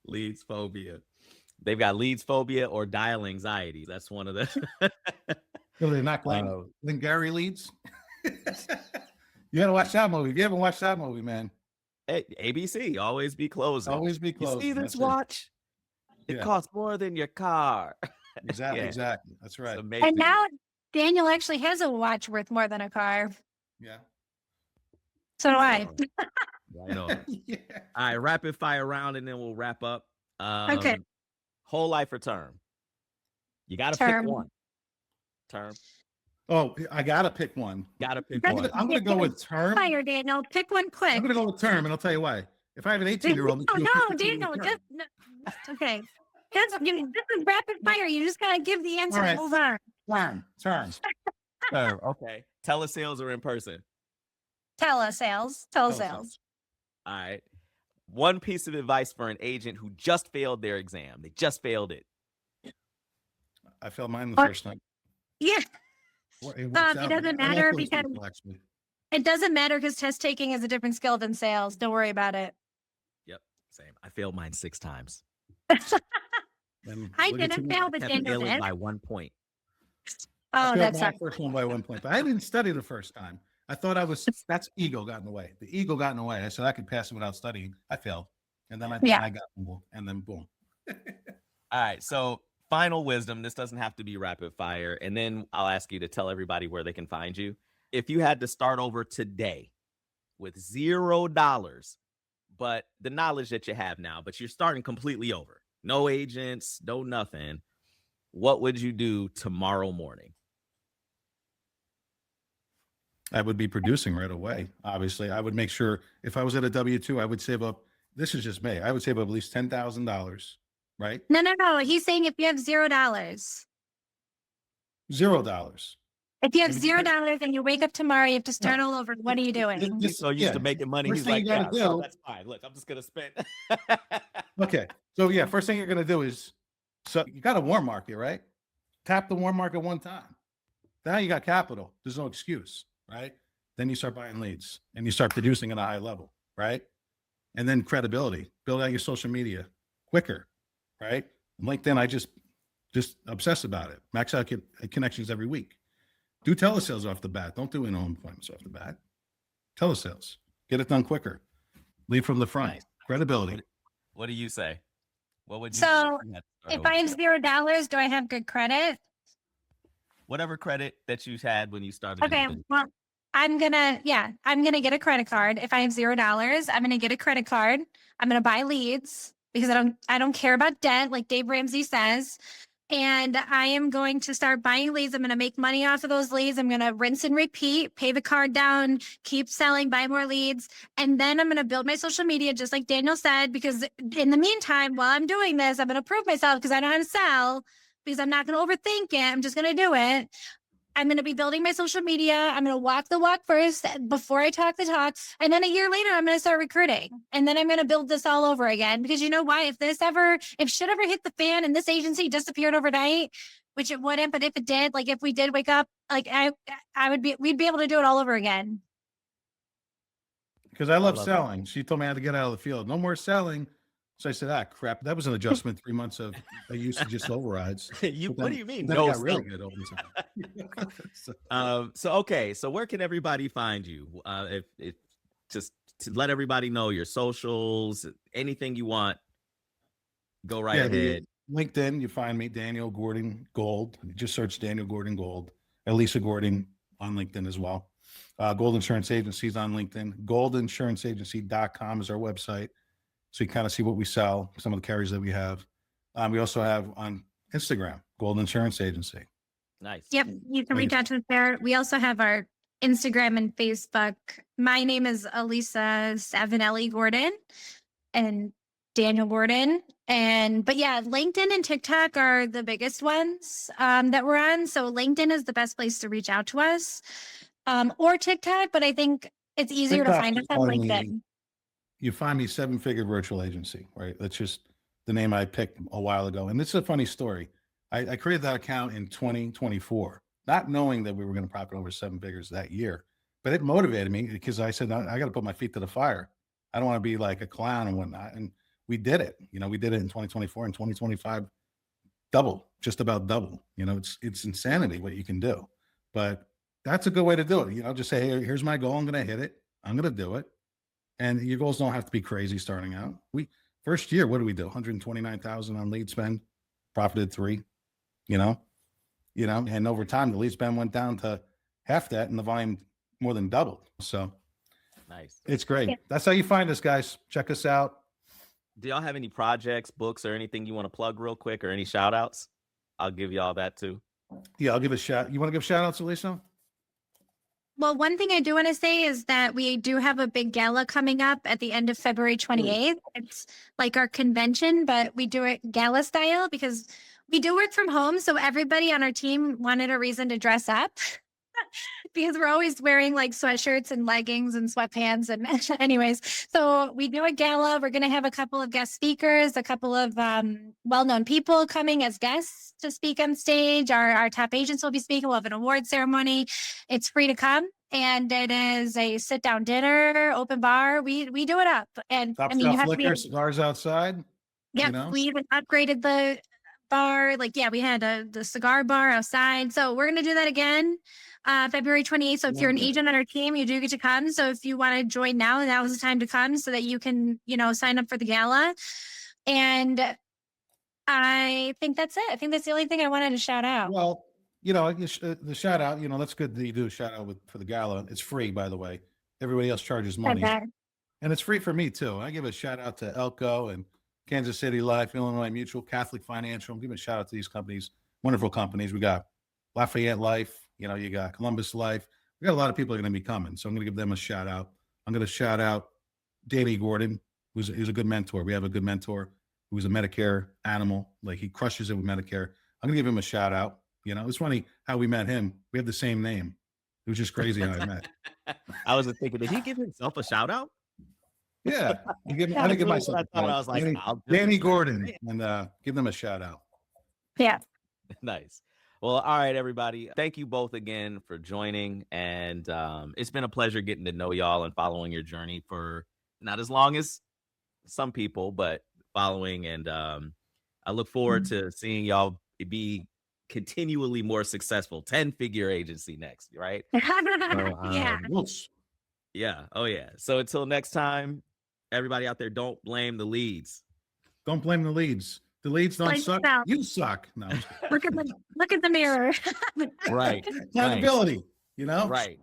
Speaker 3: Leads phobia. They've got leads phobia or dial anxiety. That's one of the.
Speaker 1: So they're not Gary leads? You got to watch that movie. If you haven't watched that movie, man.
Speaker 3: Hey, ABC, always be closing.
Speaker 1: Always be
Speaker 3: You
Speaker 1: closing.
Speaker 3: see this watch? It costs more than your car.
Speaker 1: Exactly.
Speaker 3: Yeah.
Speaker 1: Exactly. That's right.
Speaker 2: And now Daniel actually has a watch worth more than a car.
Speaker 1: Yeah.
Speaker 2: So do I.
Speaker 3: I know.
Speaker 1: Yeah.
Speaker 3: All right, rapid fire round, and then we'll wrap up.
Speaker 2: Okay.
Speaker 3: Whole life or term? You got to pick
Speaker 2: Term.
Speaker 3: one. Term.
Speaker 1: Oh, I got to pick one.
Speaker 3: Got to pick
Speaker 2: That's
Speaker 3: one.
Speaker 1: I'm going to go with term.
Speaker 2: Fire, Daniel. Pick one quick.
Speaker 1: I'm going to go with term, and I'll tell you why. If I have an 18-year-old,
Speaker 2: No, Daniel. Just okay. This is rapid fire. You just gotta give the answer.
Speaker 1: All right.
Speaker 2: Move on.
Speaker 1: term.
Speaker 3: Term. Okay. Telesales or in person?
Speaker 2: Telesales.
Speaker 3: All right. One piece of advice for an agent who just failed their exam. They just failed it.
Speaker 1: I failed mine the first time.
Speaker 2: Yeah.
Speaker 1: It
Speaker 2: doesn't matter because it doesn't matter because test taking is a different skill than sales. Don't worry about it.
Speaker 3: Yep. Same. I failed mine 6 times.
Speaker 2: I didn't fail, but Daniel did.
Speaker 3: By 1 point.
Speaker 2: Oh, that's
Speaker 1: my first one by 1 point. But I didn't study the first time. I thought that's ego got in the way. The ego got in the way. I said I could pass it without studying. I failed. And then I got boom, and then boom.
Speaker 3: All right. So final wisdom. This doesn't have to be rapid fire. And then I'll ask you to tell everybody where they can find you. If you had to start over today with $0, but the knowledge that you have now, but you're starting completely over. No agents, no nothing. What would you do tomorrow morning?
Speaker 1: I would be producing right away. Obviously, I would make sure if I was at a W-2, I would save up. This is just me. I would save up at least $10,000, right?
Speaker 2: No. He's saying if you have $0.
Speaker 1: $0.
Speaker 2: If you have $0 and you wake up tomorrow, you have to start all over. What are you doing?
Speaker 3: He's so used to making money.
Speaker 1: First
Speaker 3: He's
Speaker 1: thing
Speaker 3: like,
Speaker 1: you gotta
Speaker 3: yeah,
Speaker 1: do-
Speaker 3: so that's fine. Look, I'm just gonna spend.
Speaker 1: Okay. So yeah, first thing you're gonna do is, so you got a warm market, right? Tap the warm market one time. Now you got capital. There's no excuse, right? Then you start buying leads and you start producing at a high level, right? And then credibility. Build out your social media quicker, right? LinkedIn, I just obsess about it. Max out connections every week. Do telesales off the bat. Don't do in-home appointments off the bat. Telesales. Get it done quicker. Lead from the front.
Speaker 3: Nice.
Speaker 1: Credibility.
Speaker 3: What do you say? What would you?
Speaker 2: So
Speaker 3: you have to start
Speaker 2: if
Speaker 3: over.
Speaker 2: I have $0, do I have good credit?
Speaker 3: Whatever credit that you had when you started. your
Speaker 2: Okay.
Speaker 3: business.
Speaker 2: Well, I'm gonna get a credit card. If I have $0, I'm gonna get a credit card. I'm gonna buy leads because I don't care about debt, like Dave Ramsey says. And I am going to start buying leads. I'm going to make money off of those leads. I'm going to rinse and repeat, pay the card down, keep selling, buy more leads. And then I'm going to build my social media, just like Daniel said, because in the meantime, while I'm doing this, I'm going to prove myself because I know how to sell, because I'm not going to overthink it. I'm just going to do it. I'm going to be building my social media. I'm going to walk the walk first before I talk the talk. And then a year later, I'm going to start recruiting. And then I'm going to build this all over again. Because you know why? If shit ever hit the fan and this agency disappeared overnight, which it wouldn't, but if it did, like if we did wake up, like we'd be able to do it all over again.
Speaker 1: Because I love
Speaker 3: love
Speaker 1: selling. She told me I had to get out of the field. No more selling. So I said, crap. That was an adjustment 3 months of I used to just overrides.
Speaker 3: What do you mean?
Speaker 1: Then
Speaker 3: No
Speaker 1: it got really
Speaker 3: selling?
Speaker 1: good over time. So,
Speaker 3: So where can everybody find you? If just to let everybody know your socials, anything you want, go right ahead.
Speaker 1: LinkedIn, you find me, Daniel Gordon Gold. Just search Daniel Gordon Gold. Elisa Gordon on LinkedIn as well. Gold Insurance Agency's on LinkedIn. Goldinsuranceragency.com is our website. So you kind of see what we sell, some of the carriers that we have. We also have on Instagram, Gold Insurance Agency.
Speaker 3: Nice.
Speaker 2: Yep. You can reach out to us there. We also have our Instagram and Facebook. My name is Elisa Savinelli Gordon and Daniel Gordon. But yeah, LinkedIn and TikTok are the biggest ones that we're on. So LinkedIn is the best place to reach out to us, or TikTok, but I think it's easier to
Speaker 1: TikTok
Speaker 2: find us
Speaker 1: is
Speaker 2: on
Speaker 1: calling
Speaker 2: LinkedIn.
Speaker 1: You find me 7-figure virtual agency, right? That's just the name I picked a while ago. And this is a funny story. I created that account in 2024, not knowing that we were going to profit over 7 figures that year. But it motivated me because I said, I got to put my feet to the fire. I don't want to be like a clown and whatnot. And we did it. We did it in 2024 and 2025, just about double. It's insanity what you can do. But that's a good way to do it. Just say, hey, here's my goal. I'm going to hit it. I'm going to do it. And your goals don't have to be crazy starting out. First year, what do we do? 129,000 on lead spend, profited 3, and over time, the lead spend went down to half that and the volume more than doubled. So
Speaker 3: Nice.
Speaker 1: it's great.
Speaker 2: Yeah.
Speaker 1: That's how you find us, guys. Check us out.
Speaker 3: Do y'all have any projects, books, or anything you want to plug real quick, or any shout outs? I'll give y'all that too.
Speaker 1: Yeah, I'll give a shout. You want to give shout outs, Elisa?
Speaker 2: Well, one thing I do want to say is that we do have a big gala coming up at the end of February 28th. It's like our convention, but we do it gala style because we do work from home. So everybody on our team wanted a reason to dress up because we're always wearing like sweatshirts and leggings and sweatpants. And anyways, so we do a gala. We're going to have a couple of guest speakers, a couple of well-known people coming as guests to speak on stage. Our top agents will be speaking. We'll have an award ceremony. It's free to come. And it is a sit-down dinner, open bar. We do it up. And
Speaker 1: Top
Speaker 2: I mean, you have to
Speaker 1: liquor,
Speaker 2: be.
Speaker 1: cigars outside.
Speaker 2: Yeah, we even upgraded the bar. Like, yeah, we had the cigar bar outside. So we're going to do that again, February 28th. So if you're an agent on our team, you do get to come. So if you want to join now is the time to come so that you can, sign up for the gala. And I think that's it. I think that's the only thing I wanted to shout out.
Speaker 1: Well, the shout out, that's good that you do a shout out for the gala. It's free, by the way. Everybody else charges money.
Speaker 2: Okay.
Speaker 1: And it's free for me too. I give a shout out to Elko and Kansas City Life, Illinois Mutual, Catholic Financial. I'm giving a shout out to these companies, wonderful companies. We got Lafayette Life, you got Columbus Life. We got a lot of people that are going to be coming. So I'm going to give them a shout out. I'm going to shout out Danny Gordon, who's a good mentor. We have a good mentor who's a Medicare animal. Like he crushes it with Medicare. I'm going to give him a shout out. It's funny how we met him. We have the same name. It was just crazy how I met.
Speaker 3: I was thinking, did he give himself a shout out?
Speaker 1: Yeah. I didn't give myself a shout out.
Speaker 3: I was like,
Speaker 1: Danny Gordon, and give them a shout out.
Speaker 2: Yeah.
Speaker 3: Nice. Well, all right, everybody. Thank you both again for joining. And it's been a pleasure getting to know y'all and following your journey for not as long as some people, but following. And I look forward to seeing y'all be continually more successful, 10-figure agency next, right?
Speaker 2: Yeah.
Speaker 1: Yes.
Speaker 3: Yeah. Oh yeah. So until next time, everybody out there, don't blame the leads.
Speaker 1: Don't blame the leads. The leads don't
Speaker 2: Like
Speaker 1: suck.
Speaker 2: yourself.
Speaker 1: You suck. No.
Speaker 2: Look at the mirror.
Speaker 3: Right.
Speaker 1: Accountability, you know?
Speaker 3: Right.